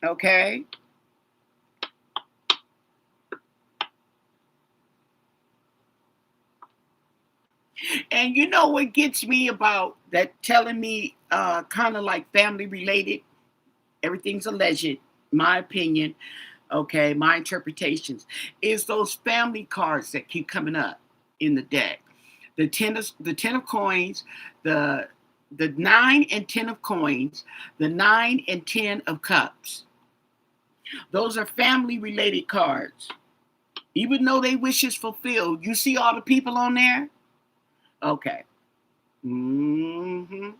Okay. And you know what gets me about that telling me kind of like family related, everything's alleged, my opinion, okay, my interpretations, is those family cards that keep coming up in the deck. The ten of coins, the the nine and ten of coins, the nine and ten of cups. Those are family related cards. Even though they wishes fulfilled, you see all the people on there? Okay. Hmm.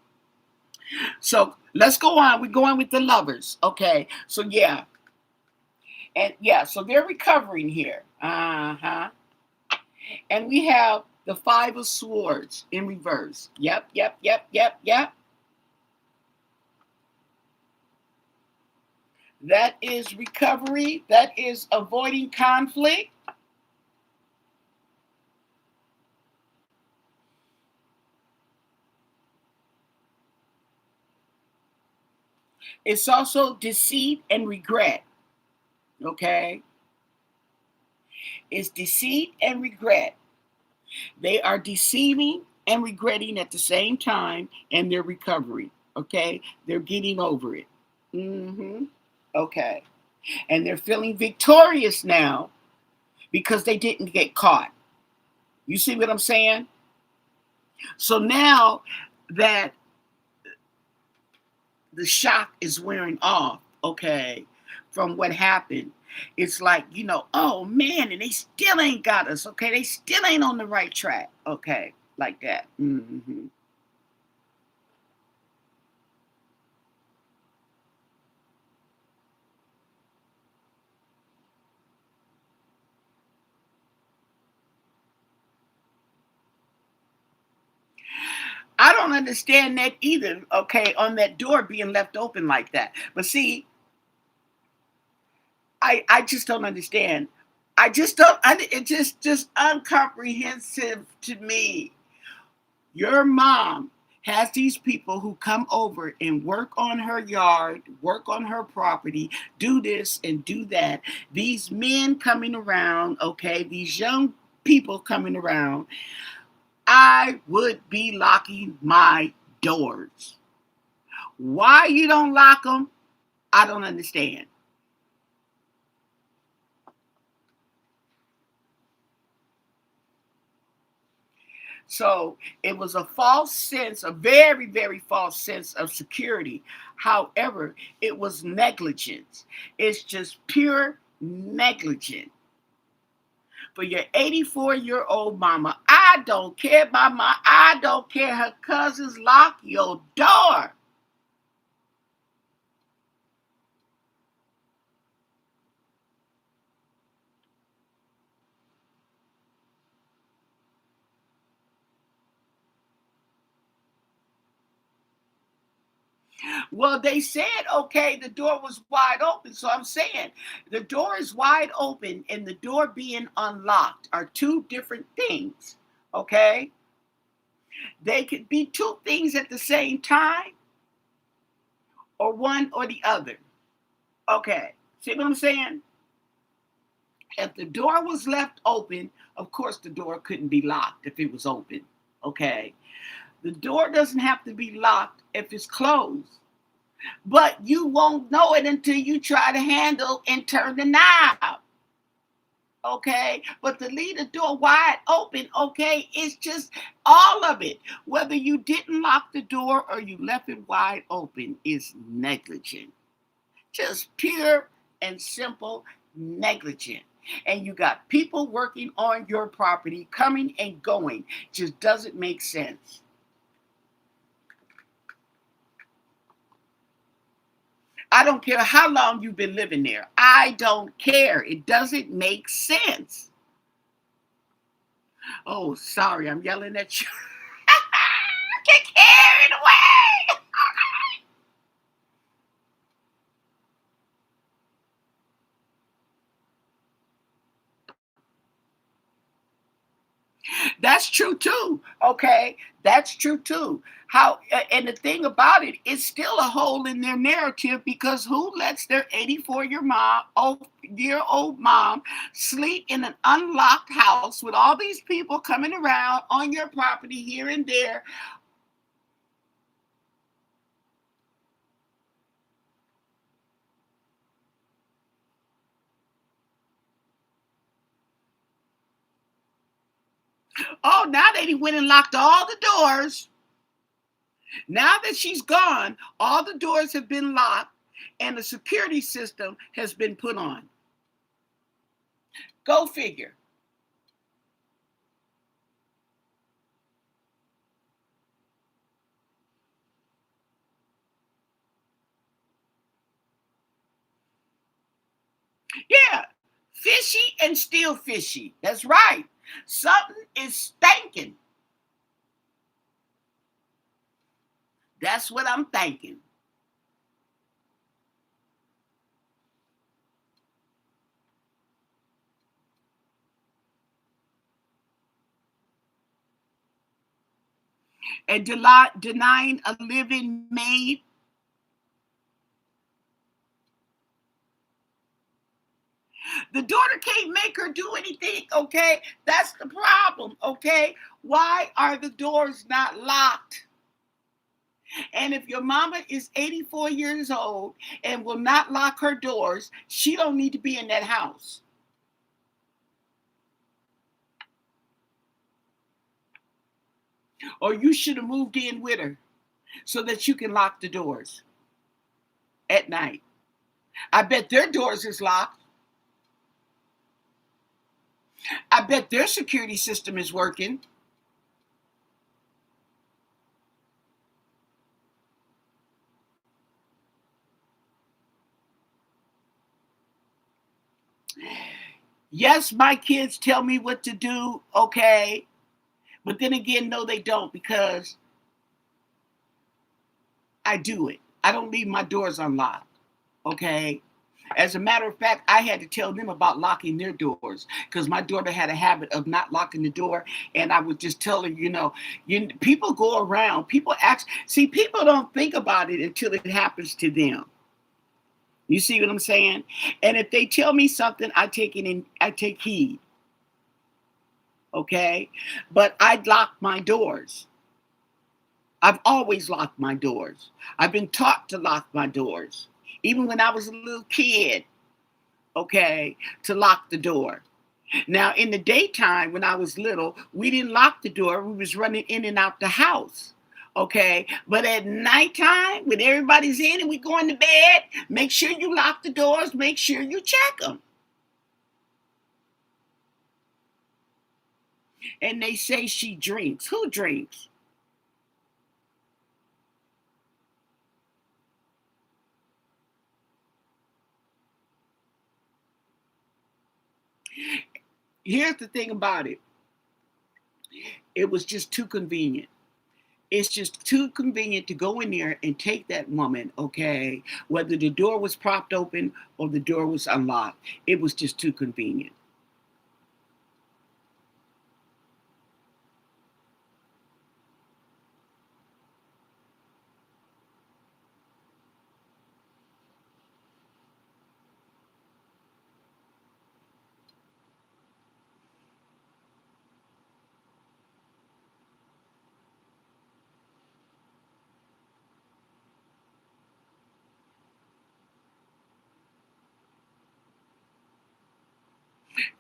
So let's go on. We're going with the lovers. Okay. So yeah. And yeah, so they're recovering here. Uh-huh. And we have the Five of Swords in reverse. Yep, yep, yep, yep, yep. That is recovery. That is avoiding conflict. It's also deceit and regret. Okay. It's deceit and regret. They are deceiving and regretting at the same time, and they're recovering. Okay. They're getting over it. Hmm. Okay. And they're feeling victorious now because they didn't get caught. You see what I'm saying? So now that the shock is wearing off, okay, from what happened, it's like, oh man, and they still ain't got us, okay? They still ain't on the right track, okay, like that. Hmm. I don't understand that either, okay, on that door being left open like that. But see, I just don't understand. I just don't, just incomprehensive to me. Your mom has these people who come over and work on her yard, work on her property, do this and do that. These men coming around, okay, these young people coming around, I would be locking my doors. Why you don't lock them? I don't understand. So it was a false sense, a very, very false sense of security. However, it was negligence. It's just pure negligence. For your 84-year-old mama, I don't care, mama. I don't care. Her cousins, lock your door. Well, they said, okay, the door was wide open. So I'm saying the door is wide open and the door being unlocked are two different things. Okay. They could be two things at the same time or one or the other. Okay. See what I'm saying? If the door was left open, of course the door couldn't be locked if it was open. Okay. The door doesn't have to be locked if it's closed. But you won't know it until you try to handle and turn the knob. Okay, but to leave the door wide open, okay, it's just all of it. Whether you didn't lock the door or you left it wide open is negligent. Just pure and simple negligent. And you got people working on your property coming and going. Just doesn't make sense. I don't care how long you've been living there. I don't care. It doesn't make sense. Oh, sorry, I'm yelling at you. Get carried away. That's true too. Okay, that's true too. How and the thing about it, it's still a hole in their narrative because who lets their 84-year old mom sleep in an unlocked house with all these people coming around on your property here and there? Oh, now they went and locked all the doors. Now that she's gone, all the doors have been locked and the security system has been put on. Go figure. Yeah, fishy and still fishy. That's right. Something is stinking. That's what I'm thinking. And denying a living maid. The daughter can't make her do anything, okay? That's the problem, okay? Why are the doors not locked? And if your mama is 84 years old and will not lock her doors, she don't need to be in that house. Or you should have moved in with her so that you can lock the doors at night. I bet their doors is locked. I bet their security system is working. Yes, my kids tell me what to do, okay? But then again, no, they don't because I do it. I don't leave my doors unlocked, okay? As a matter of fact, I had to tell them about locking their doors because my daughter had a habit of not locking the door. And I would just tell her, people go around, people ask, see, people don't think about it until it happens to them. You see what I'm saying? And if they tell me something, I take it in, I take heed, okay? But I lock my doors. I've always locked my doors. I've been taught to lock my doors. Even when I was a little kid, okay, to lock the door. Now, in the daytime, when I was little, we didn't lock the door. We was running in and out the house. Okay. But at nighttime, when everybody's in and we going to bed, make sure you lock the doors. Make sure you check them. And they say she drinks. Who drinks? Here's the thing about it. It was just too convenient. It's just too convenient to go in there and take that woman, okay, whether the door was propped open or the door was unlocked. It was just too convenient.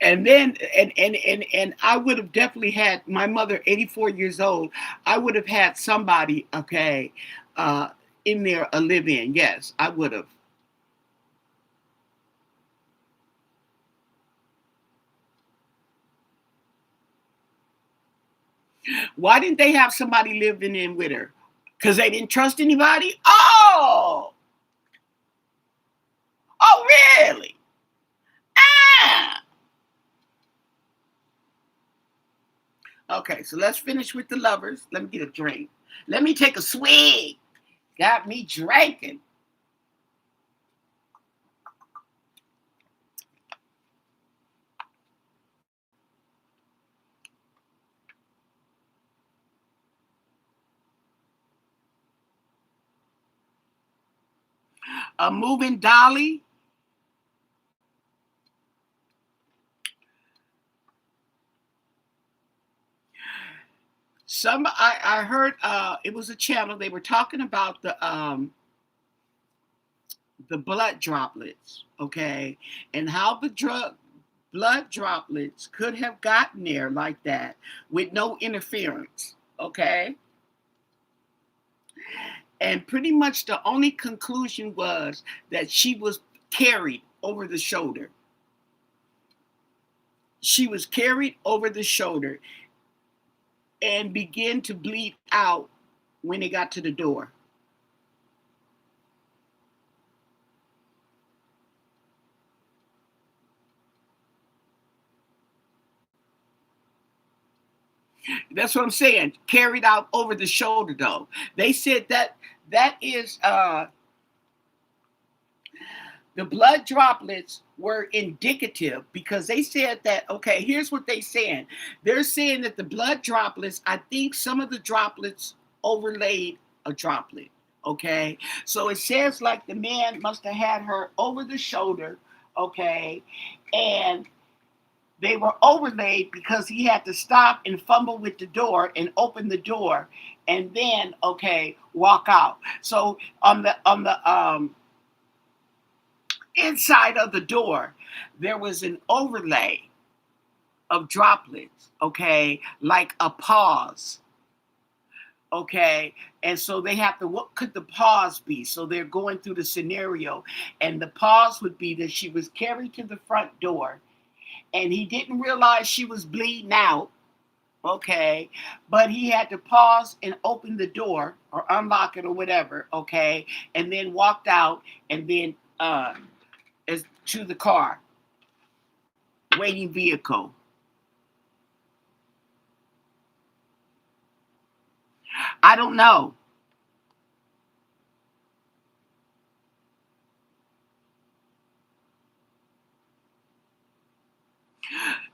And then and I would have definitely had my mother, 84 years old. I would have had somebody, okay, uh, in there a live in. Yes, I would have. Why didn't they have somebody living in with her? Because they didn't trust anybody. Oh, really? Ah. Okay, so let's finish with the lovers. Let me get a drink. Let me take a swig. Got me drinking. A moving dolly. I heard it was a channel they were talking about the blood droplets, okay, and how the drug blood droplets could have gotten there like that with no interference, okay. And pretty much the only conclusion was that she was carried over the shoulder. She was carried over the shoulder and began to bleed out when they got to the door. That's what I'm saying. Carried out over the shoulder, though. They said that that is the blood droplets were indicative because they said that, okay, here's what they saying. They're saying that the blood droplets, I think some of the droplets overlaid a droplet. Okay. So it says like the man must have had her over the shoulder. Okay. And they were overlaid because he had to stop and fumble with the door and open the door and then, okay, walk out. So on the inside of the door, there was an overlay of droplets, okay, like a pause, okay. And so they have to, what could the pause be? So they're going through the scenario, and the pause would be that she was carried to the front door, and he didn't realize she was bleeding out, okay, but he had to pause and open the door or unlock it or whatever, okay, and then walked out and then as to the car, waiting vehicle. I don't know.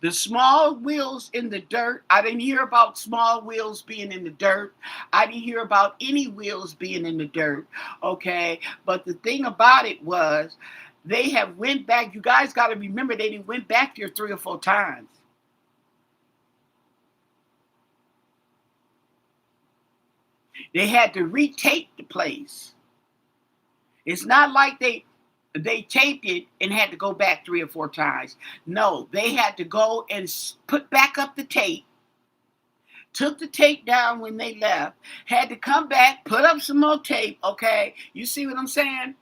The small wheels in the dirt, I didn't hear about small wheels being in the dirt. I didn't hear about any wheels being in the dirt. Okay. But the thing about it was they have went back. You guys got to remember they didn't went back there 3 or 4 times. They had to retape the place. It's not like they taped it and had to go back 3 or 4 times. No, they had to go and put back up the tape, took the tape down when they left, had to come back, put up some more tape. Okay, you see what I'm saying?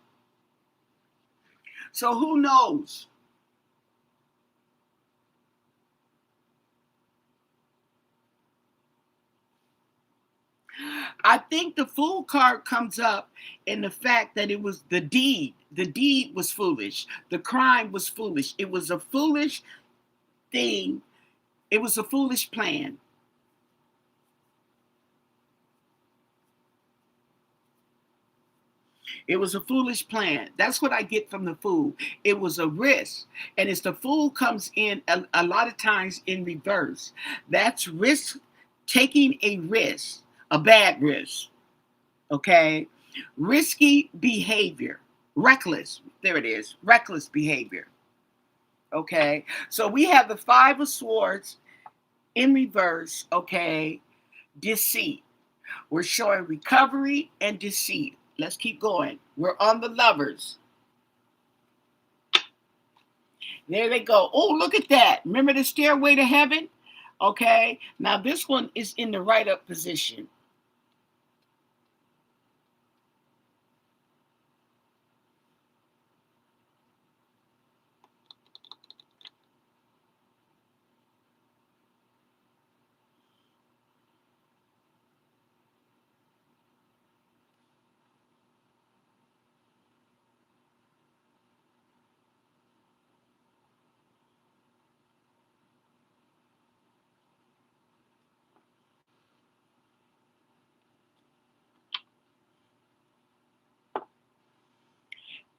So who knows? I think the fool card comes up in the fact that it was the deed. The deed was foolish. The crime was foolish. It was a foolish thing. It was a foolish plan. It was a foolish plan. That's what I get from the fool. It was a risk. And as the fool comes in a lot of times in reverse, that's risk, taking a risk, a bad risk. Okay. Risky behavior, reckless. There it is. Reckless behavior. Okay. So we have the Five of Swords in reverse. Okay. Deceit. We're showing recovery and deceit. Let's keep going. We're on the Lovers. There they go. Oh, look at that. Remember the stairway to heaven? Okay. Now this one is in the right up position.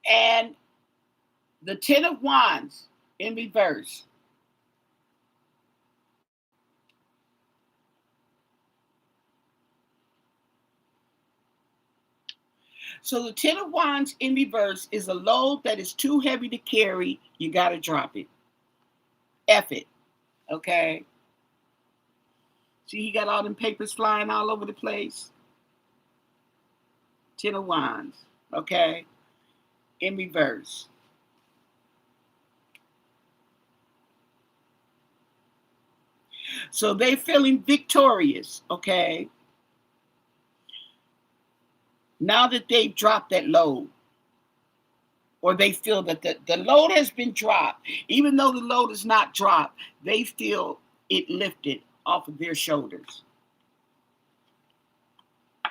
And the Ten of Wands in reverse. So the Ten of Wands in reverse is a load that is too heavy to carry. You got to drop it. F it. Okay. See, he got all them papers flying all over the place. Ten of Wands. Okay. In reverse. So they feeling victorious. Okay. Now that they've dropped that load, or they feel that the load has been dropped, even though the load is not dropped, they feel it lifted off of their shoulders.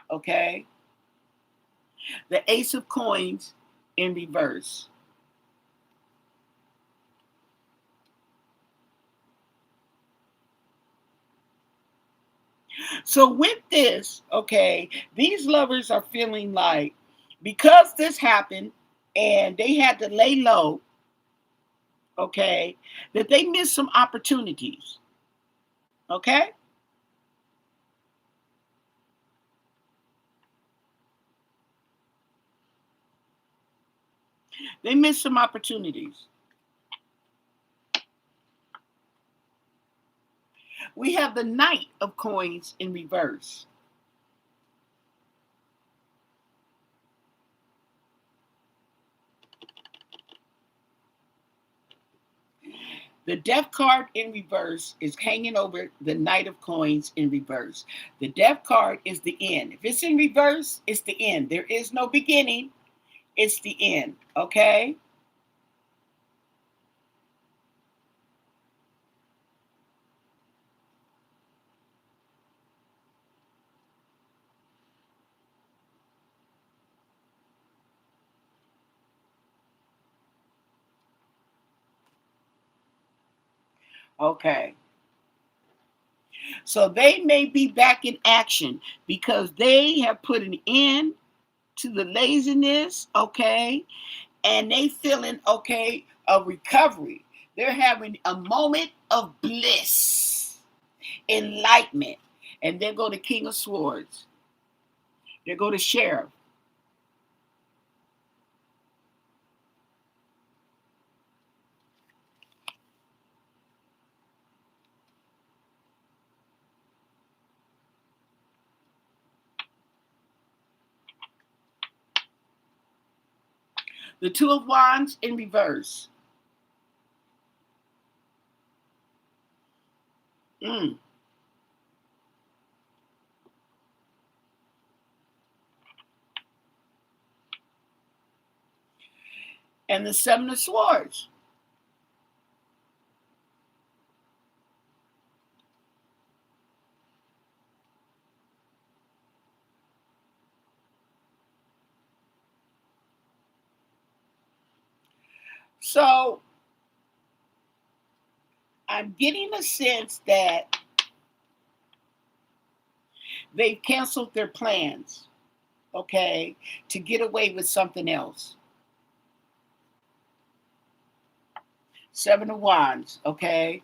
Okay. The Ace of Coins in reverse. So with this, okay, these lovers are feeling like because this happened and they had to lay low, okay, that they missed some opportunities. Okay? They missed some opportunities. We have the Knight of Coins in reverse. The Death card in reverse is hanging over the Knight of Coins in reverse. The Death card is the end. If it's in reverse, it's the end. There is no beginning. It's the end. Okay? Okay. So they may be back in action because they have put an end to the laziness, okay? And they feeling, okay, a recovery. They're having a moment of bliss, enlightenment. And there go the King of Swords. There go the Sheriff. The Two of Wands in reverse. Mm. And the Seven of Swords. So I'm getting a sense that they've canceled their plans, okay, to get away with something else. Seven of Wands, okay?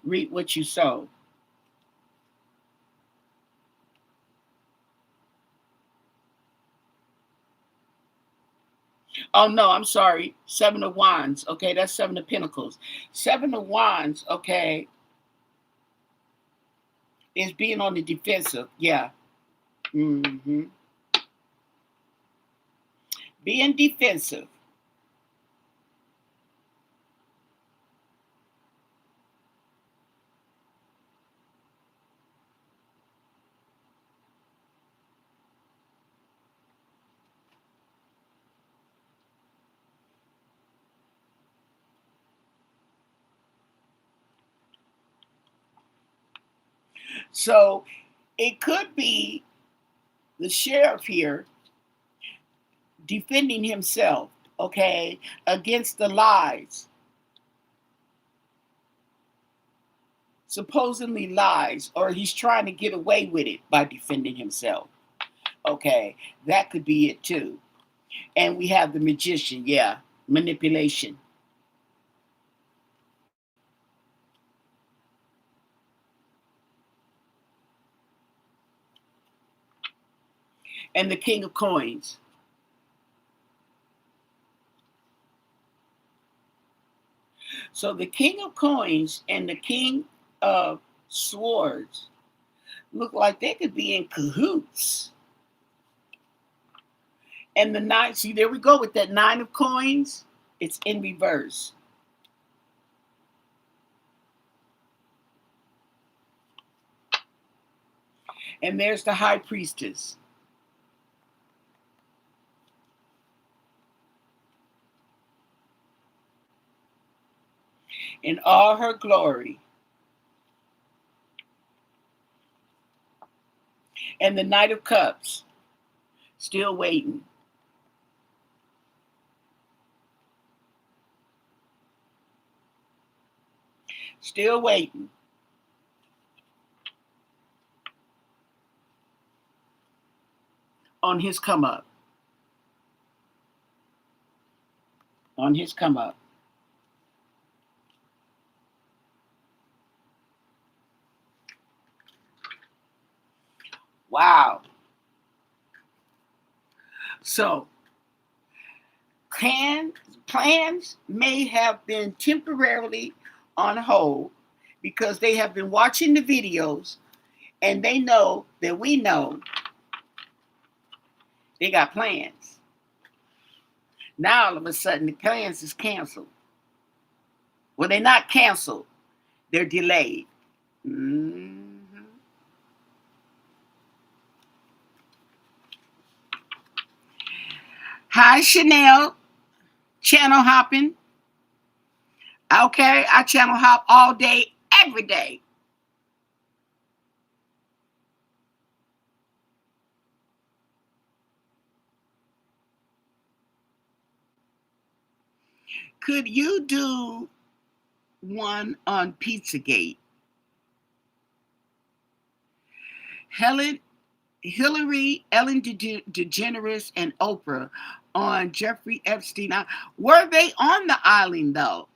Reap what you sow. Oh no, I'm sorry. Seven of Wands, okay? That's Seven of Pentacles. Seven of Wands, okay, is being on the defensive. Yeah. Mm-hmm. Being defensive. So it could be the sheriff here defending himself, okay, against the lies, supposedly lies, or he's trying to get away with it by defending himself. Okay, that could be it too. And we have the magician, yeah, manipulation. And the King of Coins. So the King of Coins and the King of Swords look like they could be in cahoots. And the nine, see, there we go with that Nine of Coins. It's in reverse. And there's the High Priestess. In all her glory. And the Knight of Cups. Still waiting. Still waiting. on his come up. On his come up. Wow. So plans may have been temporarily on hold because they have been watching the videos and they know that we know they got plans. Now all of a sudden the plans is canceled. Well, they're not canceled. They're delayed. Mm-hmm. Hi, Chanel. Channel hopping. Okay, I channel hop all day, every day. Could you do one on Pizzagate? Hillary, Ellen DeGeneres, and Oprah on Jeffrey Epstein. Were they on the island though?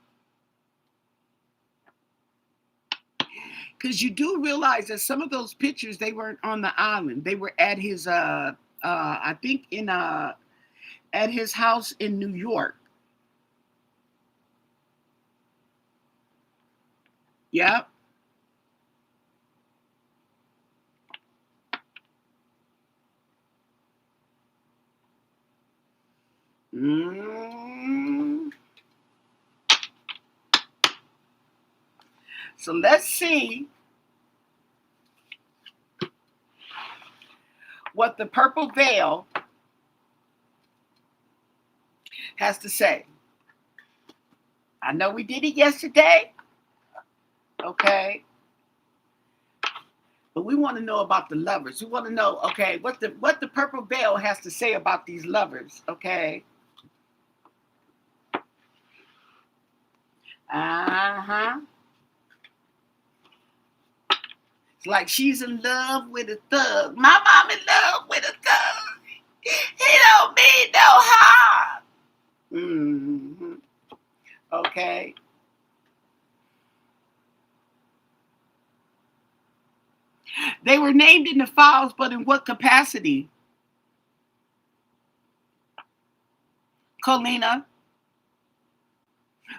Because you do realize that some of those pictures, they weren't on the island. They were at his I think in at his house in New York. Yep. So let's see what the purple veil has to say. I know we did it yesterday, okay? But we want to know about the lovers. We want to know, okay, what the purple veil has to say about these lovers, okay? Uh-huh. It's like she's in love with a thug. My mom in love with a thug. He don't mean no harm. Mm-hmm. Okay. They were named in the files, but in what capacity? Colina.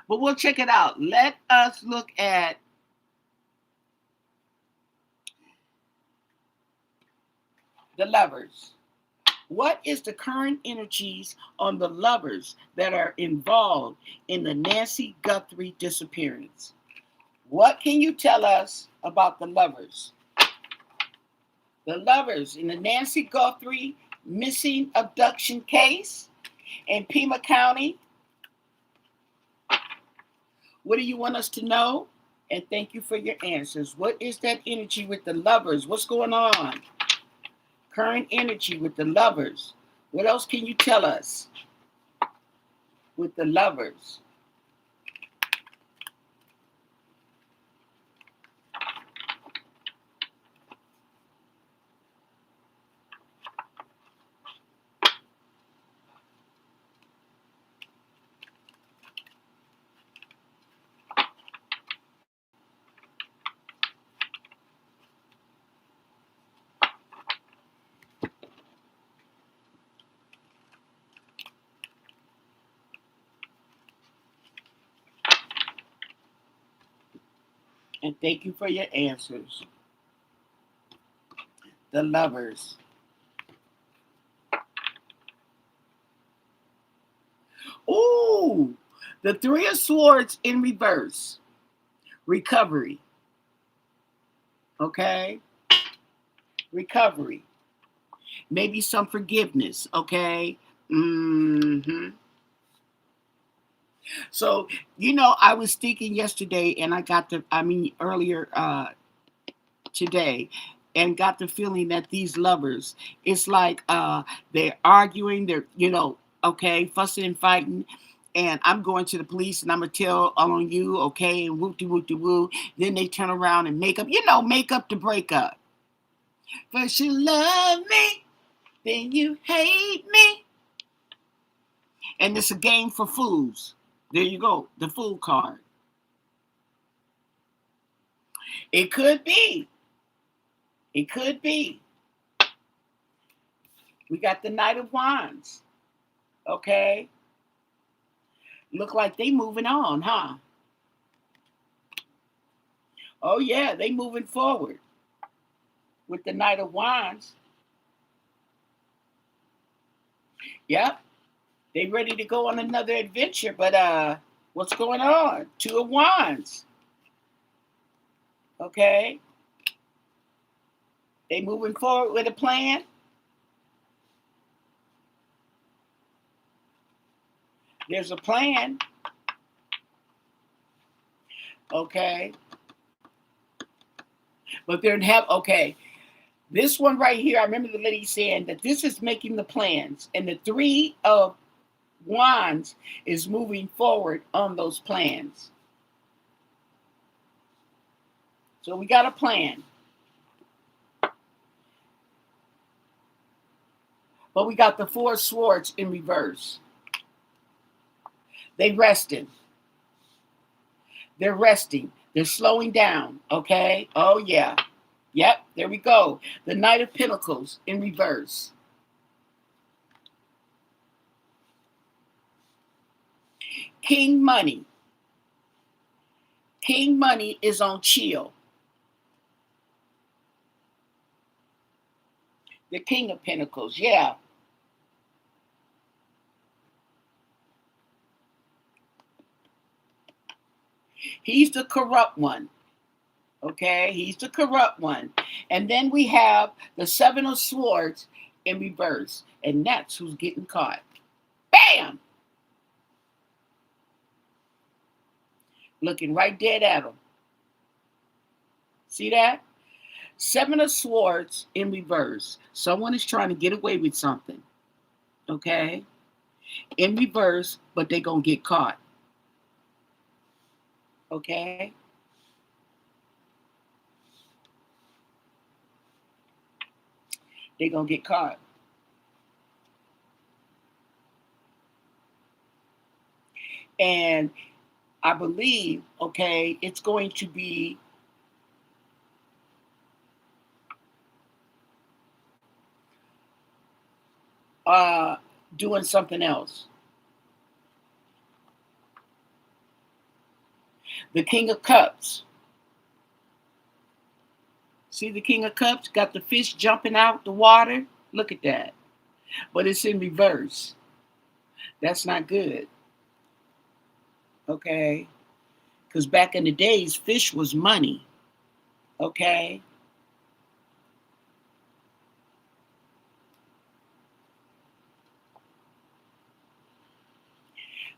But we'll check it out. Let us look at the lovers. What is the current energies on the lovers that are involved in the Nancy Guthrie disappearance? What can you tell us about the lovers? The lovers in the Nancy Guthrie missing abduction case in Pima County. What do you want us to know? And thank you for your answers. What is that energy with the lovers? What's going on? Current energy with the lovers. What else can you tell us with the lovers? And thank you for your answers. The lovers. Ooh, the Three of Swords in reverse. Recovery. Okay? Recovery. Maybe some forgiveness. Okay? Mm-hmm. So, I was thinking yesterday and earlier today, and got the feeling that these lovers, it's like they're arguing, they're, okay, fussing and fighting. And I'm going to the police and I'm going to tell on you, okay, and whoop-de-whoop-de-woo. Then they turn around and make up, make up to break up. But you love me. then you hate me. And it's a game for fools. There you go, the fool card. It could be. It could be. We got the Knight of Wands. Okay. Look like they moving on, huh? Oh yeah, they moving forward with the Knight of Wands. Yep. They ready to go on another adventure, but what's going on? Two of Wands. Okay. They moving forward with a plan. There's a plan. Okay. But they're okay. This one right here, I remember the lady saying that this is making the plans, and the Three of Wands is moving forward on those plans. So we got a plan. But we got the Four of Swords in reverse. They resting. They're resting. They're slowing down. Okay. Oh yeah. Yep. There we go. The Knight of Pentacles in reverse. King Money. King Money is on chill. The King of Pentacles. Yeah. He's the corrupt one. Okay, he's the corrupt one. And then we have the Seven of Swords in reverse. And that's who's getting caught. Bam! Looking right dead at him. See that? Seven of Swords in reverse. Someone is trying to get away with something. Okay? In reverse, but they're going to get caught. Okay? They're going to get caught. And I believe, okay, it's going to be doing something else. The King of Cups. See the King of Cups? Got the fish jumping out the water. Look at that. But it's in reverse. That's not good. Okay? Because back in the days, fish was money. Okay?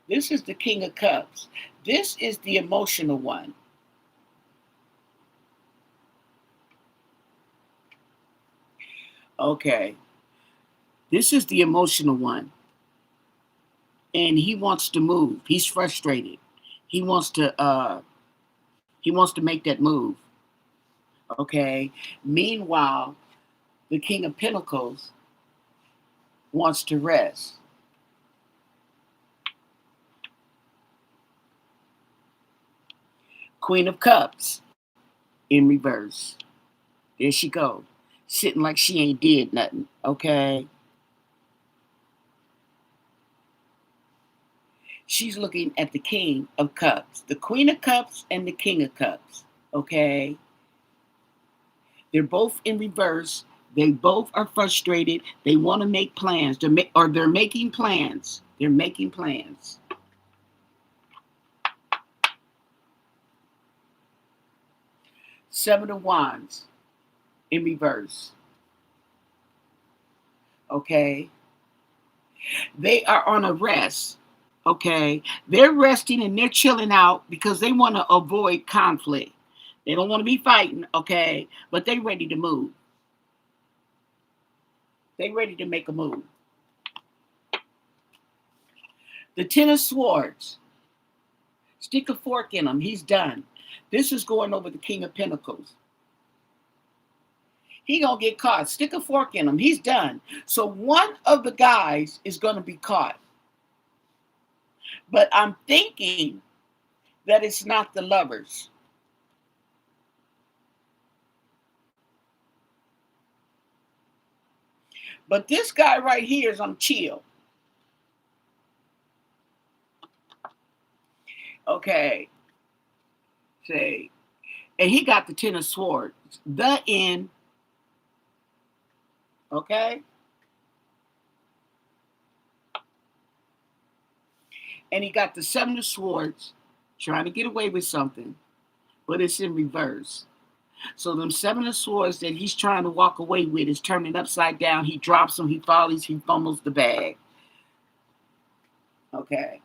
This is the King of Cups. This is the emotional one. Okay. This is the emotional one. And he wants to move. He's frustrated. He wants to make that move. Okay. Meanwhile, the King of Pentacles wants to rest. Queen of Cups in reverse. There she go. Sitting like she ain't did nothing. Okay. She's looking at the King of Cups, the Queen of Cups and the King of Cups. Okay. They're both in reverse. They both are frustrated. They want to make plans. They're making plans. They're making plans. Seven of Wands in reverse. Okay. They are on a rest. Okay. They're resting and they're chilling out because they want to avoid conflict. They don't want to be fighting. Okay. But they're ready to move. They're ready to make a move. The Ten of Swords. Stick a fork in him. He's done. This is going over the King of Pentacles. He gonna get caught. Stick a fork in him. He's done. So one of the guys is gonna be caught. But I'm thinking that it's not the lovers. But this guy right here is on chill. Okay. Say, and he got the Ten of Swords. The end. Okay. And he got the Seven of Swords, trying to get away with something, but it's in reverse. So them Seven of Swords that he's trying to walk away with is turning upside down. He drops them, he falls, he fumbles the bag. Okay.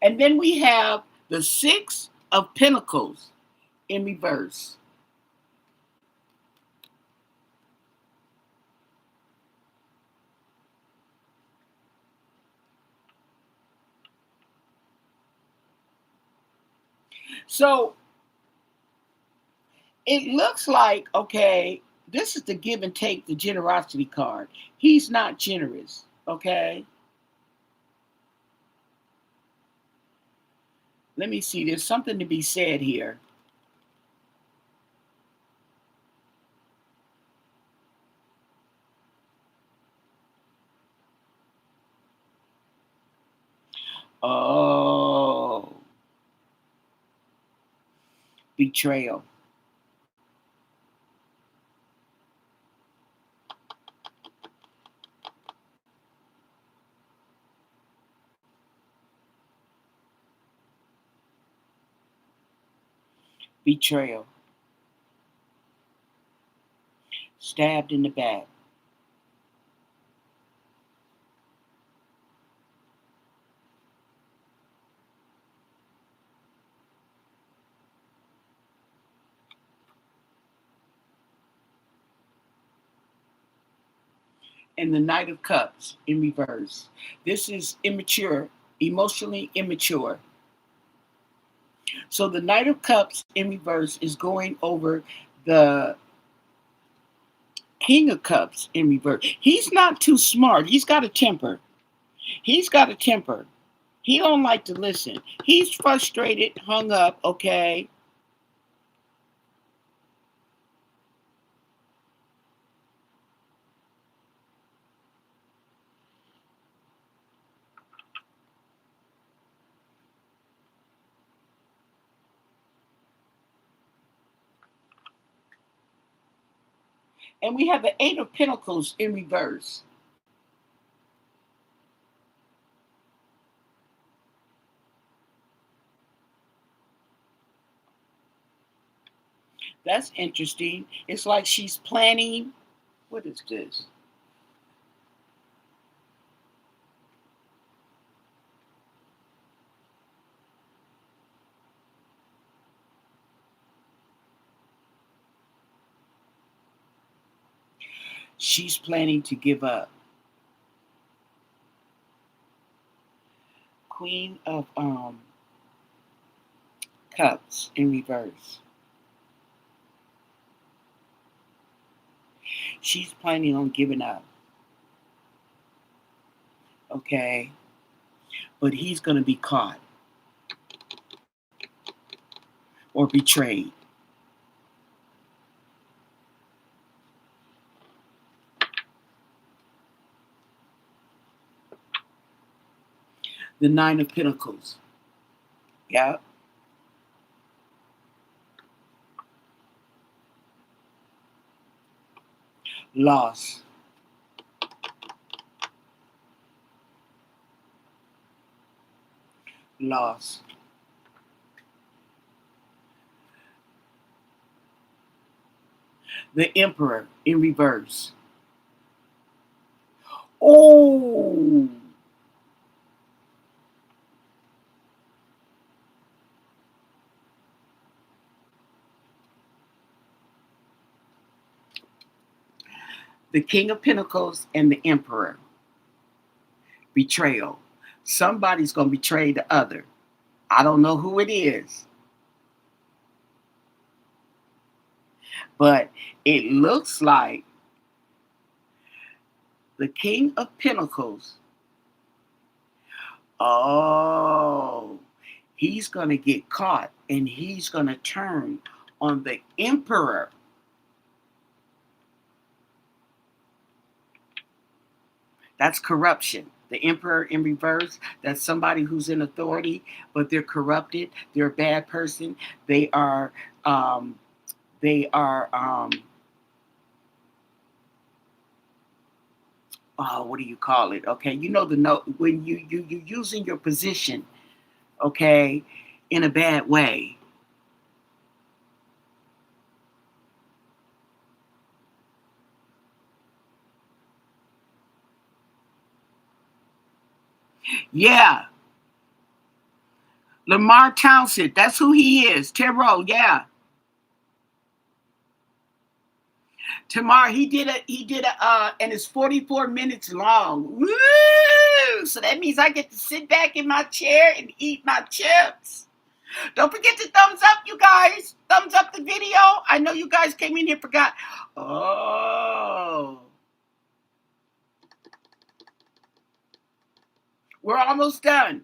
And then we have the Six of Pentacles in reverse. So it looks like, okay, this is the give and take, the generosity card. He's not generous, okay? Let me see, there's something to be said here. Oh, betrayal. Betrayal. Stabbed in the back. And the Knight of Cups in reverse. This is immature, emotionally immature. So the Knight of Cups in reverse is going over the King of Cups in reverse. He's not too smart. He's got a temper. He's got a temper. He don't like to listen. He's frustrated, hung up, okay? And we have the Eight of Pentacles in reverse. That's interesting. It's like she's planning. What is this? She's planning to give up. Queen of Cups in reverse. She's planning on giving up. Okay. But he's going to be caught or betrayed. The Nine of Pentacles. Yeah. Loss. Loss. The Emperor in reverse. Oh, the King of Pentacles and the Emperor. Betrayal. Somebody's going to betray the other. I don't know who it is. But it looks like the King of Pentacles, oh, he's going to get caught and he's going to turn on the Emperor. That's corruption. The Emperor in reverse, that's somebody who's in authority, but they're corrupted. They're a bad person. They are, um, they are, oh, what do you call it? Okay, you know the note when you using your position, okay, in a bad way. Yeah, Lamar Townsend, that's who he is. Tarot, yeah. Tomorrow he did a and it's 44 minutes long. Woo! So that means I get to sit back in my chair and eat my chips. Don't forget to thumbs up, you guys. Thumbs up the video. I know you guys came in here and forgot. Oh, we're almost done.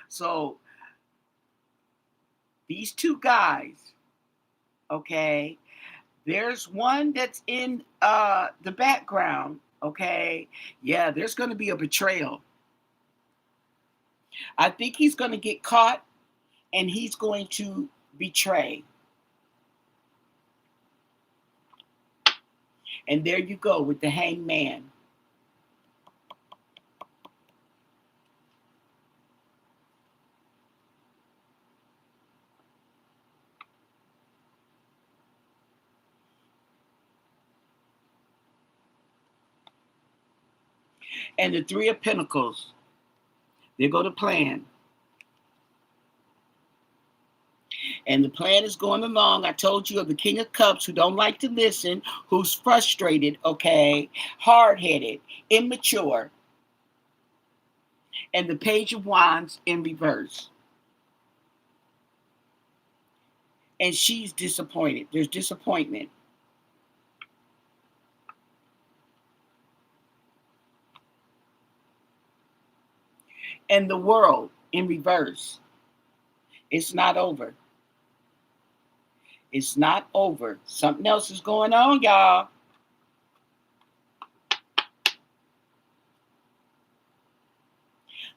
So these two guys, okay, there's one that's in the background, okay. Yeah, there's going to be a betrayal. I think he's going to get caught and he's going to betray. And there you go with the hangman. And the Three of Pentacles, there go the plan. And the plan is going along. I told you of the King of Cups who don't like to listen, who's frustrated, okay, hard-headed, immature. And the Page of Wands in reverse. And she's disappointed. There's disappointment. And the World in reverse. It's not over. It's not over. Something else is going on, y'all.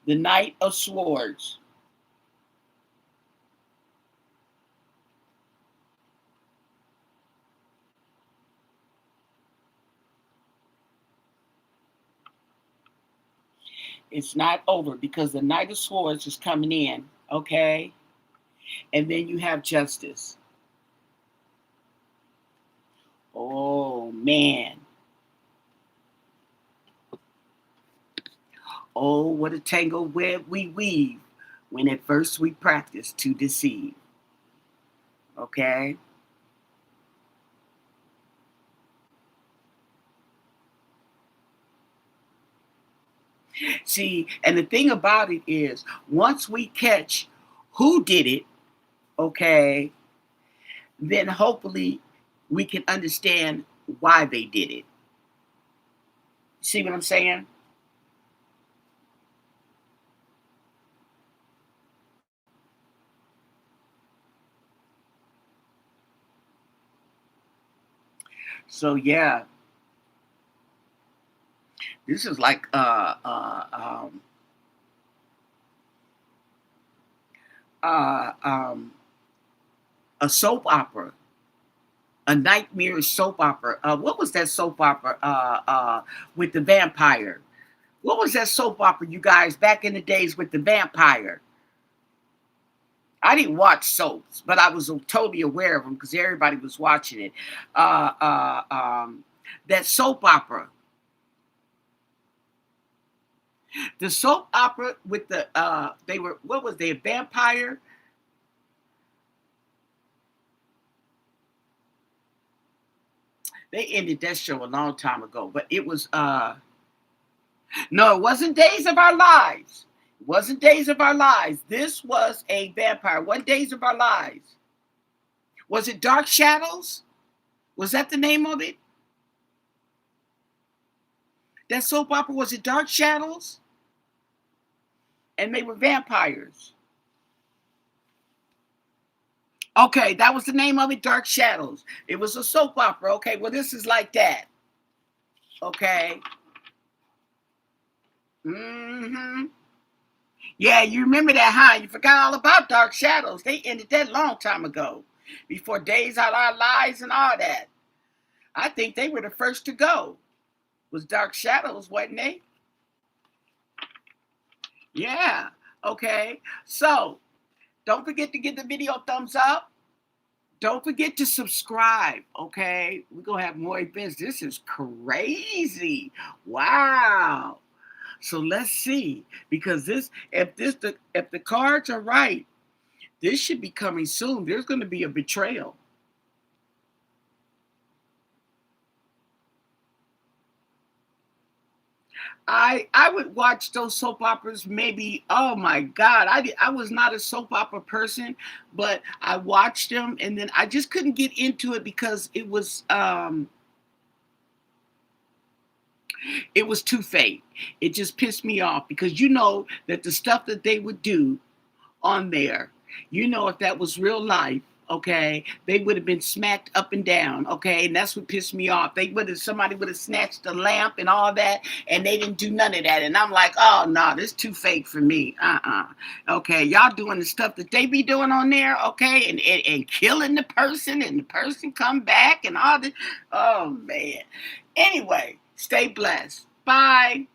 The Knight of Swords. It's not over because the Knight of Swords is coming in, okay? And then you have Justice. Oh, man. Oh, what a tangled web we weave when at first we practice to deceive. Okay? See, and the thing about it is, once we catch who did it, okay, then hopefully we can understand why they did it. See what I'm saying? So yeah, this is like uh, um, a soap opera, a nightmare soap opera. What was that soap opera with the vampire? What was that soap opera, you guys, back in the days with the vampire? I didn't watch soaps, but I was totally aware of them because everybody was watching it. Uh, uh, um, that soap opera, the soap opera with the they were what was they a vampire? They ended that show a long time ago, but it was no, it wasn't Days of Our Lives. It wasn't Days of Our Lives. This was a vampire. What Days of Our Lives? Was it Dark Shadows? Was that the name of it? That soap opera, was it Dark Shadows? And they were vampires. Okay, that was the name of it, Dark Shadows. It was a soap opera. Okay, well, this is like that. Okay. Mm-hmm. Yeah, you remember that, huh? You forgot all about Dark Shadows. They ended that long time ago. Before Days Out Our Lives and all that. I think they were the first to go. Was Dark Shadows, wasn't they? Yeah. Okay. So don't forget to give the video a thumbs up. Don't forget to subscribe. Okay. We're gonna have more events. This is crazy. Wow. So let's see. Because if the cards are right, this should be coming soon. There's gonna be a betrayal. I would watch those soap operas maybe. Oh my God, I was not a soap opera person, but I watched them and then I just couldn't get into it because it was too fake. It just pissed me off because you know that the stuff that they would do on there, you know, if that was real life, okay, they would have been smacked up and down, okay, and that's what pissed me off. Somebody would have snatched the lamp and all that, and they didn't do none of that, and I'm like, oh no, this too fake for me. Okay, y'all doing the stuff that they be doing on there, okay, and killing the person, and the person come back and all this. Oh man. Anyway, stay blessed. Bye.